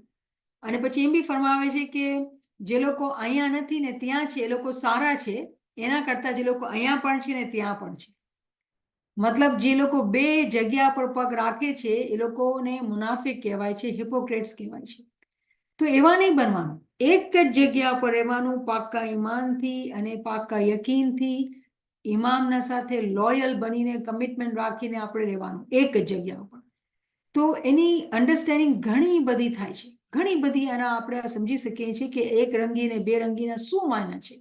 અને પછી એમ બી ફરમાવે છે કે જે લોકો અહીંયા નથી ને ત્યાં છે એ લોકો સારા છે, એના કરતા જે લોકો અહીંયા પણ છે ને ત્યાં પણ છે. મતલબ જે લોકો બે જગ્યા પર પગ રાખે છે એ લોકોને મુનાફિક કહેવાય છે, હિપોક્રેટ્સ કહેવાય છે. તો એવા નહીં બનવાનું, એક જ જગ્યા પર રહેવાનું, પાક્કા ઈમાનથી અને પાક્કા યકીનથી, ઇમામના સાથે લોયલ બનીને કમિટમેન્ટ રાખીને આપણે રહેવાનું એક જ જગ્યા પર. તો એની અન્ડરસ્ટેન્ડિંગ ઘણી બધી થાય છે, ઘણી બધી. એના આપણે સમજી શકીએ છીએ કે એક રંગી ને બે રંગીના શું માયના છે.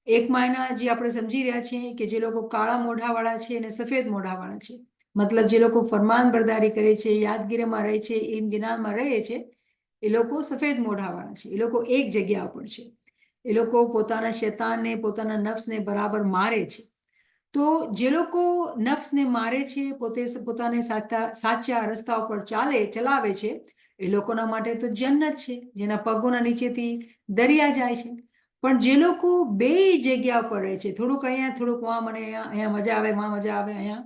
એક માયના જે આપણે સમજી રહ્યા છીએ કે જે લોકો કાળા મોઢાવાળા છે અને સફેદ મોઢાવાળા છે, મતલબ જે લોકો ફરમાન બરદારી કરે છે, યાદગીરીમાં રહે છે, ઇલ્મ જ્ઞાનમાં રહે છે, એ લોકો સફેદ મોઢાવાળા છે. એ લોકો એક જગ્યા પર છે. એ લોકો પોતાના શૈતાનને, પોતાના નફ્સને બરાબર મારે છે. તો જે લોકો નફ્સને મારે છે, પોતાને સાચા રસ્તા ઉપર ચલાવે છે, એ લોકોના માટે તો જન્નત છે, જેના પગોના નીચેથી દરિયા જાય છે. પણ જે લોકો બે જગ્યા પર રહે છે, થોડુંક અહીંયા થોડુંક વાં, મને અહીંયા મજા આવે, વાં મજા આવે, અહીંયા,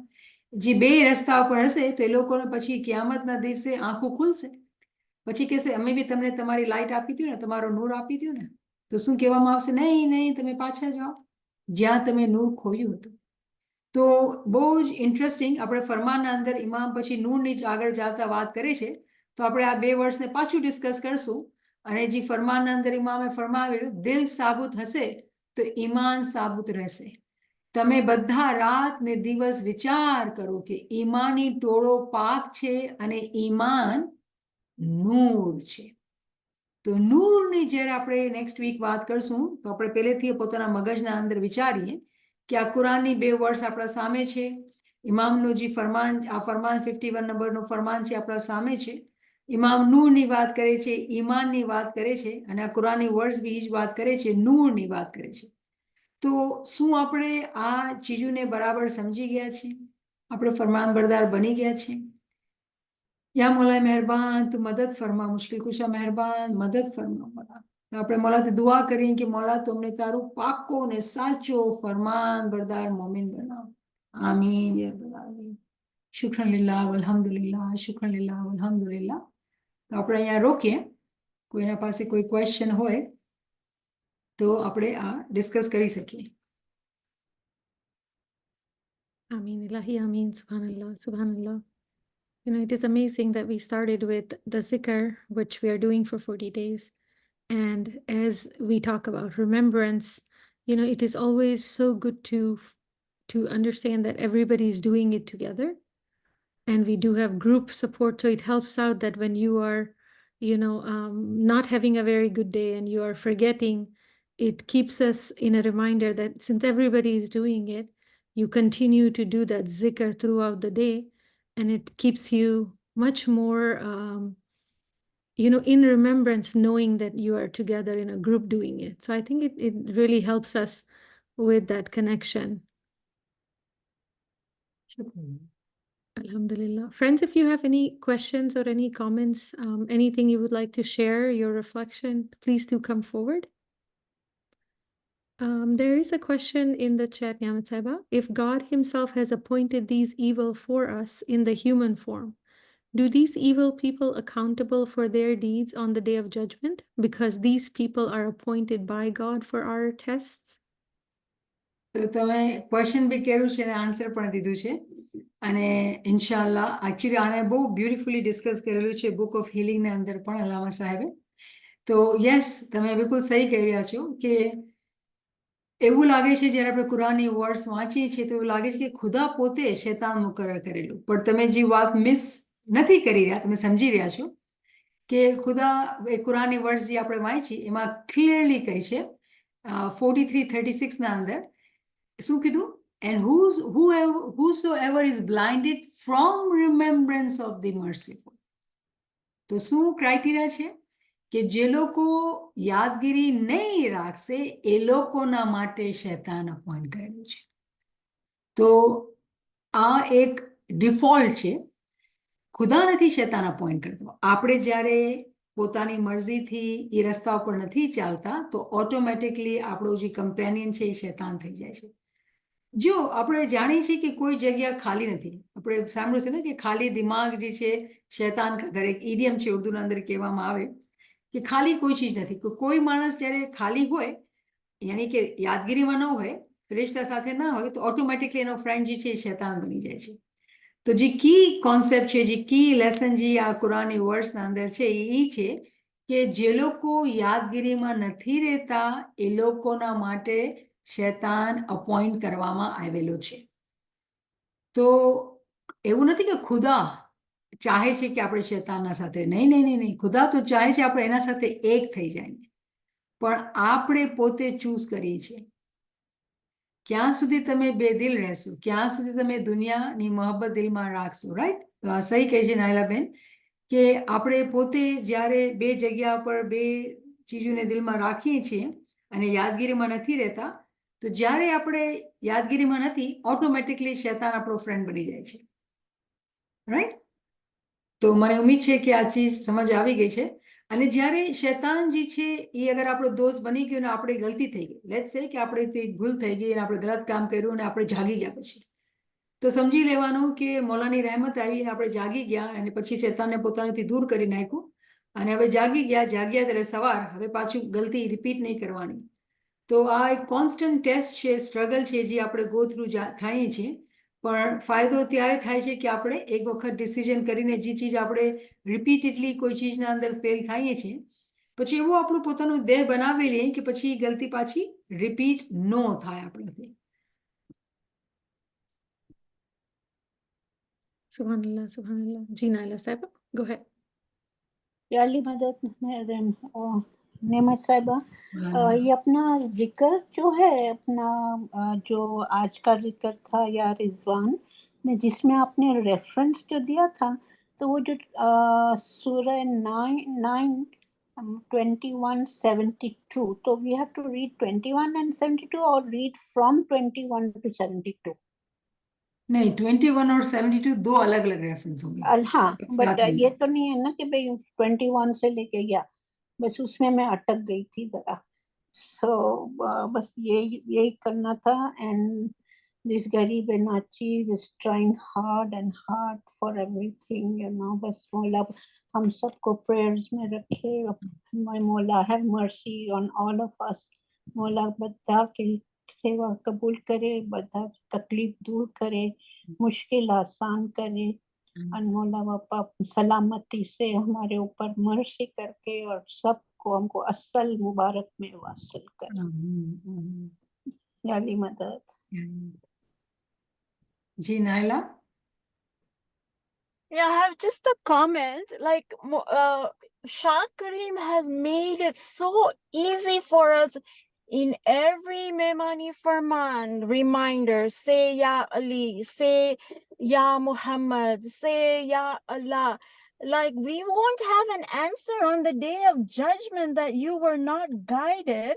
જે બે રસ્તા ઉપર હશે, તો એ લોકોને પછી કિયામતના દિવસે આંખો ખુલશે. પછી કહેશે અમે બી તમને તમારી લાઈટ આપી હતી ને, તમારો નૂર આપી દો ને. તો શું કહેવામાં આવશે? નહીં, તમે પાછા જાઓ જ્યાં તમે નૂર ખોયું હતું. તો બહુ જ ઇન્ટરેસ્ટિંગ. આપણે ફરમાનના અંદર ઇમામ પછી નૂરની જ આગળ જતા વાત કરે છે. તો આપણે આ બે વર્ષને પાછું ડિસ્કસ કરશું. અને જે ફરમાનના અંદર ઇમામે ફરમાવેલું, દિલ સાબુત હશે તો ઈમાન સાબુત રહેશે. તમે બધા રાત ને દિવસ વિચાર કરો કે ઈમાની ટોળો પાક છે અને ઈમાન નૂર છે. તો નૂરની જ્યારે આપણે નેક્સ્ટ વીક વાત કરશું, તો આપણે પહેલેથી પોતાના મગજના અંદર વિચારીએ કે આ કુરાનની બે વર્ષ આપણા સામે છે. ઇમામનું જે ફરમાન, આ ફરમાન 51 નંબરનું ફરમાન છે, આપણા સામે છે. ઇમામ નૂરની વાત કરે છે, ઈમાનની વાત કરે છે, અને આ કુરાનની વર્ડ્સ બી જ વાત કરે છે, નૂરની વાત કરે છે. તો શું આપણે આ ચીજોને બરાબર સમજી ગયા છીએ? આપણે ફરમાન બરદાર બની ગયા છીએ? या मौला मेहरबान तू मदद फरमा, मुश्किल कुशा मेहरबान मदद फरमा मौला. તો આપણે મોલાથી દુઆ કરીએ કે મોલા તમને તારું પાકો ને સાચો ફરમાન બરદાર મોમિન બનાવો. આમીન યા રબ્બલ આલમીન. શુક્રન લિલ્લાહ વલહમદુલિલ્લાહ, શુક્રન લિલ્લાહ વલહમદુલિલ્લાહ. તો આપણે અહીંયા રોકીએ. કોઈના પાસે કોઈ ક્વેશ્ચન હોય તો આપણે આ ડિસ્કસ કરી શકીએ. Ameen, Ilahi, Ameen, Subhanallah, Subhanallah. It is amazing that we started with the zikr, which we are doing for 40 days. And as we talk about remembrance, it is always so good to understand that everybody is doing it together. And we do have group support, so it helps out that when you are, not having a very good day and you are forgetting, it keeps us in a reminder that since everybody is doing it, you continue to do that zikr throughout the day, and it keeps you much more, in remembrance, knowing that you are together in a group doing it. So I think it really helps us with that connection. શુક્રન. Alhamdulillah. Friends, if you have any questions or any comments, anything you would like to share, your reflection, please do come forward. There is a question in the chat, Niamat Saiba. If God Himself has appointed these evil for us in the human form, do these evil people accountable for their deeds on the day of judgment? Because these people are appointed by God for our tests? તો તમે question બી કર્યું છે અને answer પણ દીધું છે અને ઇન્શાલ્લાહ actually આને બહુ બ્યુટીફુલી ડિસ્કસ કરેલું છે બુક ઓફ હિલિંગના અંદર પણ અલ્લામા સાહેબે. તો યસ, તમે બિલકુલ સહી કહી રહ્યા છો કે એવું લાગે છે જ્યારે આપણે કુરાનની વર્ડ્સ વાંચીએ છીએ તો એવું લાગે છે કે ખુદા પોતે શૈતાન મુકર્રર કરેલું, પણ તમે જે વાત મિસ નથી કરી રહ્યા, તમે સમજી રહ્યા છો કે ખુદા એ કુરાનની વર્ડ્સ જે આપણે વાંચી એમાં ક્લિયરલી કહે છે 43:36 ના અંદર શું કીધું? And whosoever is blinded from remembrance of the merciful. તો શું ક્રાઇટેરિયા છે કે જે લોકો યાદગીરી નહીં રાખશે એ લોકોના માટે શૈતાન અપોઇન્ટ કરેલું છે. તો આ એક ડિફોલ્ટ છે. ખુદા નથી શૈતાન અપોઇન્ટ કરતો. આપણે જ્યારે પોતાની મરજીથી એ રસ્તા ઉપર નથી ચાલતા તો ઓટોમેટિકલી આપણો જે કમ્પેનિયન છે એ શૈતાન થઈ જાય છે. જો આપણે જાણીએ છીએ કે કોઈ જગ્યા ખાલી નથી, આપણે સાંભળ્યું છે ને કે ખાલી દિમાગ જે છે શૈતાન કા ઘર, એક ઇડિયમ છે ઉર્દુના અંદર કહેવામાં આવે કે ખાલી કોઈ ચીજ નથી. કોઈ માણસ જ્યારે ખાલી હોય યાની કે યાદગીરીમાં ન હોય, ફેરેશતા સાથે ના હોય, તો ઓટોમેટિકલી એનો ફ્રેન્ડ જે છે એ શૈતાન બની જાય છે. તો જે કી કોન્સેપ્ટ છે, જે કી લેસન જે આ કુરાનની વર્ડ્સના અંદર છે એ છે કે જે લોકો યાદગીરીમાં નથી રહેતા એ લોકોના માટે શૈતાન અપોઇન્ટ કરવામાં આવેલો છે. તો એવું નથી કે ખુદા ચાહે છે કે આપણે શૈતાનના સાથે, નહીં નહીં નહીં નહીં, ખુદા તો ચાહે છે આપણે એના સાથે એક થઈ જાય, પણ આપણે પોતે ચૂઝ કરીએ છીએ. ક્યાં સુધી તમે બેદિલ રહેશો, ક્યાં સુધી તમે દુનિયાની મોહબ્બત દિલમાં રાખશો, રાઈટ? તો આ સહી કહે છે નાયલાબેન કે આપણે પોતે જ્યારે બે જગ્યા પર બે ચીજોને દિલમાં રાખીએ છીએ અને યાદગીરીમાં નથી રહેતા, તો જ્યારે આપણે યાદગીરીમાં નથી, ઓટોમેટિકલી શૈતાન આપણો ફ્રેન્ડ બની જાય છે, રાઈટ? તો મને ઉમ્મીદ છે કે આ ચીજ સમજ આવી ગઈ છે. અને જ્યારે શૈતાન જે છે એ અગર આપણો દોસ્ત બની ગયો ને આપણે ગલતી થઈ ગઈ, લેટ્સ સે કે આપણે તે ભૂલ થઈ ગઈ અને આપણે ગલત કામ કર્યું અને આપણે જાગી ગયા પછી, તો સમજી લેવાનું કે મોલાની રહેમત આવી અને આપણે જાગી ગયા અને પછી શૈતાનને પોતાનાથી દૂર કરી નાખ્યું અને હવે જાગ્યા ત્યારે સવાર, હવે પાછું ગલતી રિપીટ નહીં કરવાની. તો આ એક કોન્સ્ટન્ટ ટેસ્ટ છે, સ્ટ્રગલ છે જે આપણે ગો થ્રુ થઈએ છીએ. પણ ફાયદો ત્યારે થાય છે કે આપણે એક વખત ડિસિઝન કરીને જે ચીજ આપણે રિપીટેડલી કોઈ ચીજના અંદર ફેલ થઈએ છીએ પછી એવું આપણું પોતાનું દેહ બનાવી લઈએ કે પછી એ ગલતી પાછી રિપીટ ન થાય આપણાથી. Subhanallah, Subhanallah. Ji Naila Saiba, go ahead. याली मदद नेमत साहिबा, ये अपना जिक्र जो है अपना जो आज का जिक्र था या रिजवान ने जिसमें आपने रेफरेंस जो दिया था, तो वो जो सूरह 21:72, तो we have to read 21 and 72 और रीड फ्रॉम 21 to 72? नहीं 21 और 72 दो अलग अलग रेफरेंस होंगे, हाँ, बट साथ नहीं। ये तो नहीं है ना कि भाई 21 से लेके गया, बस उसमें मैं अटक गई थी जरा। सो बस यही करना था। एंड दिस गरीब नाची is trying hard and hard for everything, you know. बस मौला हम सबको प्रेयर्स में रखे। मौला have mercy on all of us. मौला बद्दा की सेवा कबूल करे, बद्दा तकलीफ दूर करे, मुश्किल आसान करे। अनमोला बापा सलामती से हमारे ऊपर मर्सी करके और सबको हमको असल मुबारक में वासिल करे। याली मदद। जी Naila. Yeah, I have just a comment. Like, Shah Kareem has made it so easy for us in every Memani Farman reminder. Say Ya Ali, say Ya Muhammad, say Ya Allah. Like, we won't have an answer on the day of judgment that you were not guided.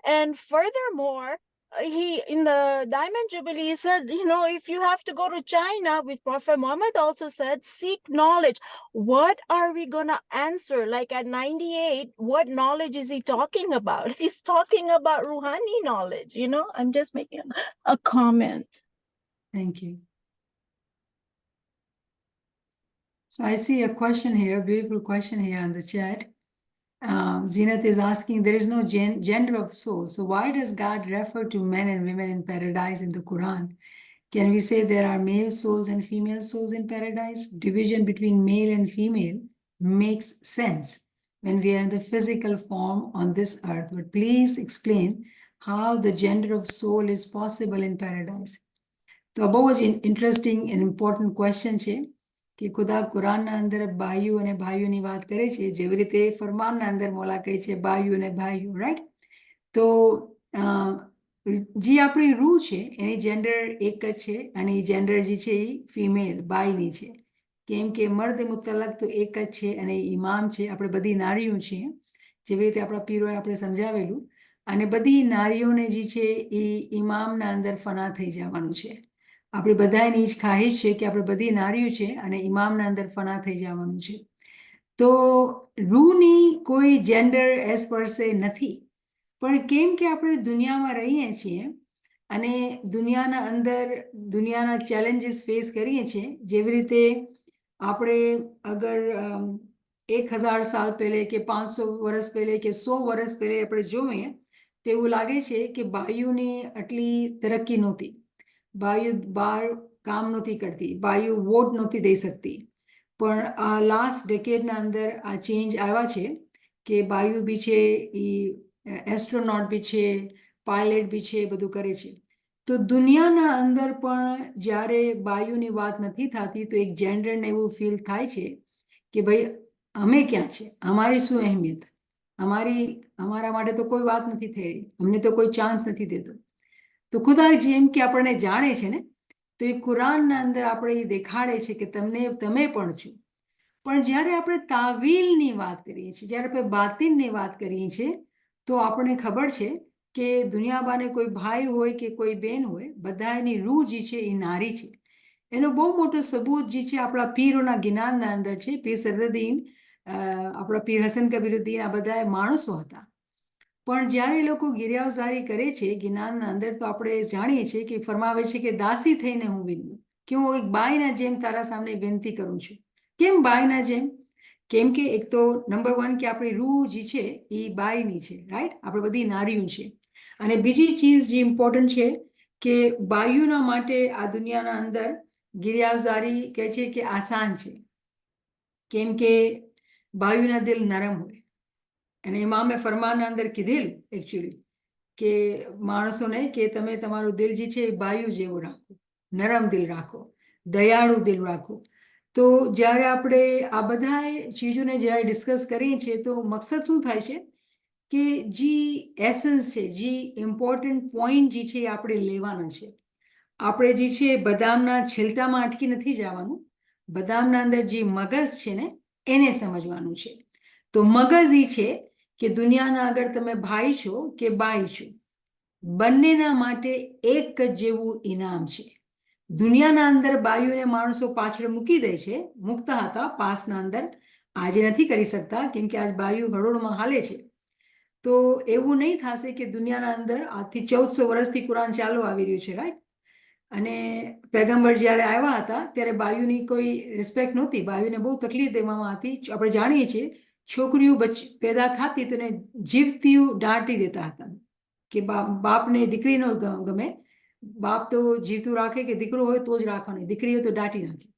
And furthermore, he in the Diamond Jubilee said, you know, if you have to go to China, which Prophet Muhammad also said, seek knowledge. What are we gonna answer? Like at 98, what knowledge is he talking about? He's talking about Ruhani knowledge, you know. I'm just making a comment. Thank you. So I see a question here, a beautiful question here on the chat. Zenith is asking, there is no gender of soul. So why does God refer to men and women in paradise in the Quran? Can we say there are male souls and female souls in paradise? Division between male and female makes sense when we are in the physical form on this earth. But please explain how the gender of soul is possible in paradise. તો બહુ જ interesting and important question છે કે ખુદા કુરાનના અંદર ભાઈઓ અને ભાઈઓની વાત કરે છે, જેવી રીતે ફરમાનના અંદર મોલા કહે છે ભાઈઓ અને ભાઈઓ, રાઈટ? તો જે આપણી રૂહ છે એની જેન્ડર એક જ છે અને એ જેન્ડર જે છે એ ફિમેલ બાયની છે. કેમ કે મર્દ મુતલક તો એક જ છે અને ઇમામ છે. આપણે બધી નારીઓ છીએ, જેવી રીતે આપણા પીરોએ આપણે સમજાવેલું. અને બધી નારીઓને જે છે એ ઇમામના અંદર ફના થઈ જવાનું છે. આપણી બધાની જ ખ્વાહિશ છે કે આપણે બધી નારીઓ છે અને ઇમામના અંદર ફના થઈ જવાનું છે. તો રૂની કોઈ જેન્ડર એઝ પર સે નથી, પણ કેમ કે આપણે દુનિયામાં રહીએ છીએ અને દુનિયાના અંદર દુનિયાના ચેલેન્જીસ ફેસ કરીએ છીએ. જેવી રીતે આપણે અગર 1000 સાલ પહેલે કે 500 વર્ષ પહેલે કે 100 વર્ષ પહેલે આપણે જોઈએ તો એવું લાગે છે કે બાયુની આટલી તરક્કી નહોતી, બાયુ બહાર કામ નહોતી કરતી, બાયુ વોટ નહોતી દઈ શકતી. પણ આ લાસ્ટ ડેકેડના અંદર આ ચેન્જ આવ્યા છે કે બાયુ બી છે, એ એસ્ટ્રોનોટ બી છે, પાયલટ બી છે, બધું કરે છે. તો દુનિયાના અંદર પણ જ્યારે બાયુની વાત નથી થતી તો એક જેન્ડરને એવું ફીલ થાય છે કે ભાઈ અમે ક્યાં છે, અમારી શું અહેમિયત, અમારા માટે તો કોઈ વાત નથી થઈ રહી, અમને તો કોઈ ચાન્સ નથી દેતો. તો ખુદા જેમ કે આપણને જાણે છે ને, તો એ કુરાનના અંદર આપણે એ દેખાડે છે કે તમે પણ છો. પણ જ્યારે આપણે તાવીલની વાત કરીએ છીએ, જ્યારે આપણે બાતિનની વાત કરીએ છીએ, તો આપણને ખબર છે કે દુનિયાબાને કોઈ ભાઈ હોય કે કોઈ બેન હોય, બધાની રૂહ જે છે એ નારી છે. એનો બહુ મોટો સબૂત જે છે આપણા પીરોના જ્ઞાનના અંદર છે. પીર સરદીન, આપણા પીર હસન કબીરુદ્દીન, આ બધા માણસો હતા. પણ જ્યારે એ લોકો ગિરિયાવઝારી કરે છે જ્ઞાનના અંદર, તો આપણે જાણીએ છીએ કે ફરમાવે છે કે દાસી થઈને હું વિનવું, કે હું એક બાઈના જેમ તારા સામે વિનંતી કરું છું. કેમ બાઈના જેમ? કેમ કે એક તો નંબર 1 કે આપણી રૂહ જે છે એ બાઈની છે, રાઈટ? આપણે બધી નારીઓ છે. અને બીજી ચીજ જે ઇમ્પોર્ટન્ટ છે કે બાયુના માટે આ દુનિયાના અંદર ગિરિયાવઝારી કહે છે કે આસાન છે, કેમ કે બાયુના દિલ નરમ હોય. અને ઇમામે ફરમાનના અંદર કીધેલું એકચ્યુઅલી કે માણસોને કે તમે તમારું દિલ જે છે એ બાયુ જેવું રાખો, નરમ દિલ રાખો, દયાળુ દિલ રાખો. તો જ્યારે આપણે આ બધા ચીજોને જ્યારે ડિસ્કસ કરીએ છીએ તો મકસદ શું થાય છે કે જે એસન્સ છે, જે ઇમ્પોર્ટન્ટ પોઈન્ટ જે છે એ આપણે લેવાના છે. આપણે જે છે બદામના છિલટામાં અટકી નથી જવાનું, બદામના અંદર જે મગજ છે ને એને સમજવાનું છે. તો મગજ એ છે કે દુનિયાના આગળ તમે ભાઈ છો કે બાઈ છો, બંનેના માટે એક જ જેવું ઇનામ છે. દુનિયાના અંદર બાયુને માણસો પાછળ મૂકી દે છે, મૂકતા હતા પાસના અંદર, આજે નથી કરી શકતા કેમ કે આજ બાયુ હરોળમાં હાલે છે. તો એવું નહીં થશે કે દુનિયાના અંદર આજથી 1400 વર્ષથી કુરાન ચાલુ આવી રહ્યું છે, રાઈટ? અને પૈગંબર જ્યારે આવ્યા હતા ત્યારે બાયુની કોઈ રિસ્પેક્ટ નહોતી, બાયુને બહુ તકલીફ દેવામાં હતી. આપણે જાણીએ છીએ છોકરીઓ પેદા થતી તો એને જીવતીઓ દાટી દેતા હતા કે બાપને દીકરી ન ગમે, બાપ તો જીવતું રાખે કે દીકરો હોય તો જ રાખવાની, દીકરી હોય તો દાટી નાખે.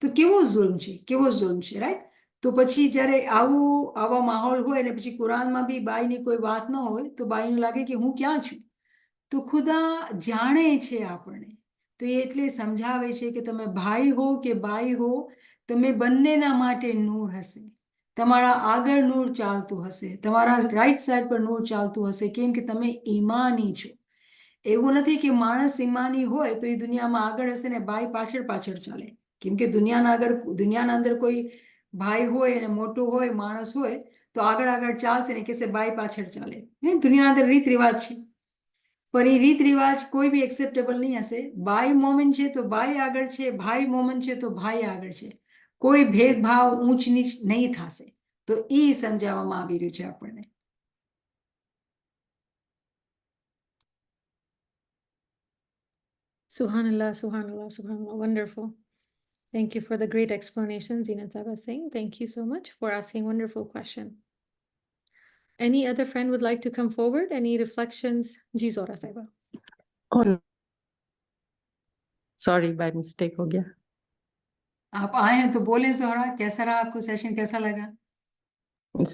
તો કેવો જુલ્મ છે, કેવો જુલ્મ છે, રાઈટ? તો પછી જ્યારે આવા માહોલ હોય અને પછી કુરાનમાં બી બાઈની કોઈ વાત ન હોય તો બાઈને લાગે કે હું ક્યાં છું. તો ખુદા જાણે છે આપણને, તો એ એટલે સમજાવે છે કે તમે ભાઈ હો કે બાઈ હો, તમે બંનેના માટે નૂર હશે. તમારા આગળ નૂર ચાલતું હશે, તમારા રાઈટ સાઈડ પર નૂર ચાલતું હશે, કેમ કે તમે ઈમાની છો. એવું નથી કે માણસ ઈમાની હોય તો એ દુનિયામાં આગળ હશે ને બાઈ પાછળ પાછળ ચાલે. કેમ કે દુનિયાના અંદર કોઈ ભાઈ હોય અને મોટો હોય માણસ હોય તો આગળ આગળ ચાલશે ને કહેશે બાઈ પાછળ ચાલે. દુનિયાના અંદર રીત રિવાજ છે, પણ એ રીત રિવાજ કોઈ બી એક્સેપ્ટેબલ નહીં હશે. બાઈ મોમેન્ટ છે તો બાઈ આગળ છે, ભાઈ મોમેન્ટ છે તો ભાઈ આગળ છે. કોઈ ભેદભાવ ઊંચ નીચ નહીં થશે. તો એ સમજાવવામાં આવી રહ્યું છે આપણને. Subhanallah, subhanallah, subhanallah. Wonderful. Thank you for the great explanation, Zinat Saba Singh. Thank you so much for asking wonderful question. Any other friend would like to come forward? Any reflections? Ji Zora Saiba. Oh, sorry, by mistake हो गया. आप आए हैं तो बोले जोहरा, कैसा रहा आपको सेशन, कैसा लगा?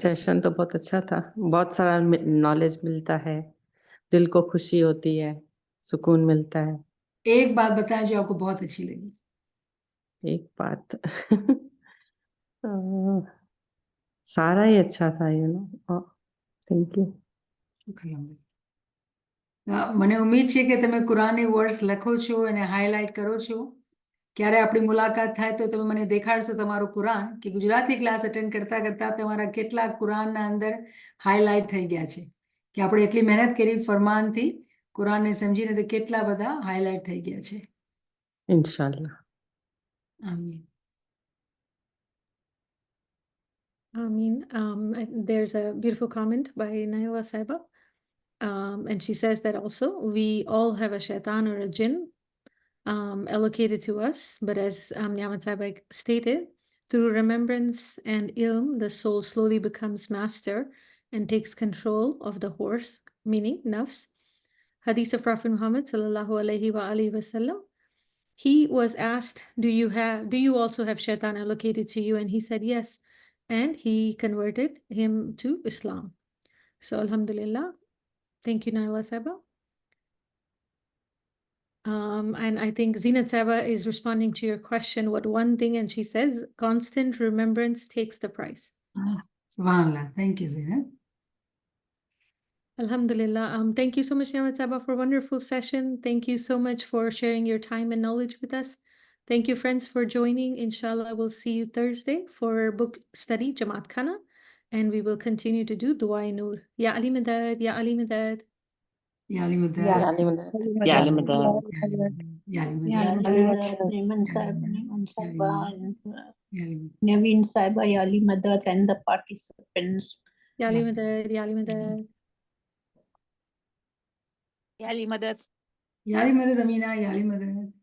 सेशन तो बहुत अच्छा था, बहुत सारा नॉलेज मिलता है, दिल को खुशी होती है, सुकून मिलता है. एक बात बताएं जो आपको बहुत अच्छी लगी. एक बात सारा ही अच्छा था, थैंक यू. મને ઉમ્મીદ છે કે તમે કુરાનની વર્ડ્સ લખો છો અને હાઇલાઇટ કરો છો. ક્યારે આપણી મુલાકાત થાય તો તમે મને દેખાડશો તમારું કુરાન, કે ગુજરાતી ક્લાસ અટેન્ડ કરતા કરતા તમારા કેટલા કુરાનના અંદર હાઇલાઇટ થઈ ગયા છે, કે આપણે એટલી મહેનત કરી ફરમાનથી કુરાનને સમજીને તો કેટલા બધા હાઇલાઇટ થઈ ગયા છે. इंशाल्लाह. આમીન. There's a beautiful comment by Naila Saiba. And she says that also we all have a shaitan or a jinn allocated to us, but as Nyamat Saiba stated, through remembrance and ilm, the soul slowly becomes master and takes control of the horse, meaning nafs. Hadith of Prophet Muhammad sallallahu alaihi wasallam. He was asked, do you also have shaitan allocated to you? And he said yes, and he converted him to Islam. So alhamdulillah. Thank you, Naila Saba. And I think Zinat Saba is responding to your question, what one thing, and she says, constant remembrance takes the price. Subhanallah. Thank you, Zainab. Alhamdulillah. Thank you so much, Naila Saba, for a wonderful session. Thank you so much for sharing your time and knowledge with us. Thank you, friends, for joining. Inshallah, we'll see you Thursday for book study, Jamaat Khana, and we will continue to do Dua Noor. Ya Ali Madad, Ya Ali Madad. Ya Ali Madad. Ya Ali Madad. Ya Ali Madad. Ya Ali Madad. Ya Neeman Saiba, Naveen Saiba, Ya Ali Madad, and the participants. Ya Ali Madad, Ya Ali Madad. Ya Ali Madad. Ya Ali Madad, Amina, Ya Ali Madad.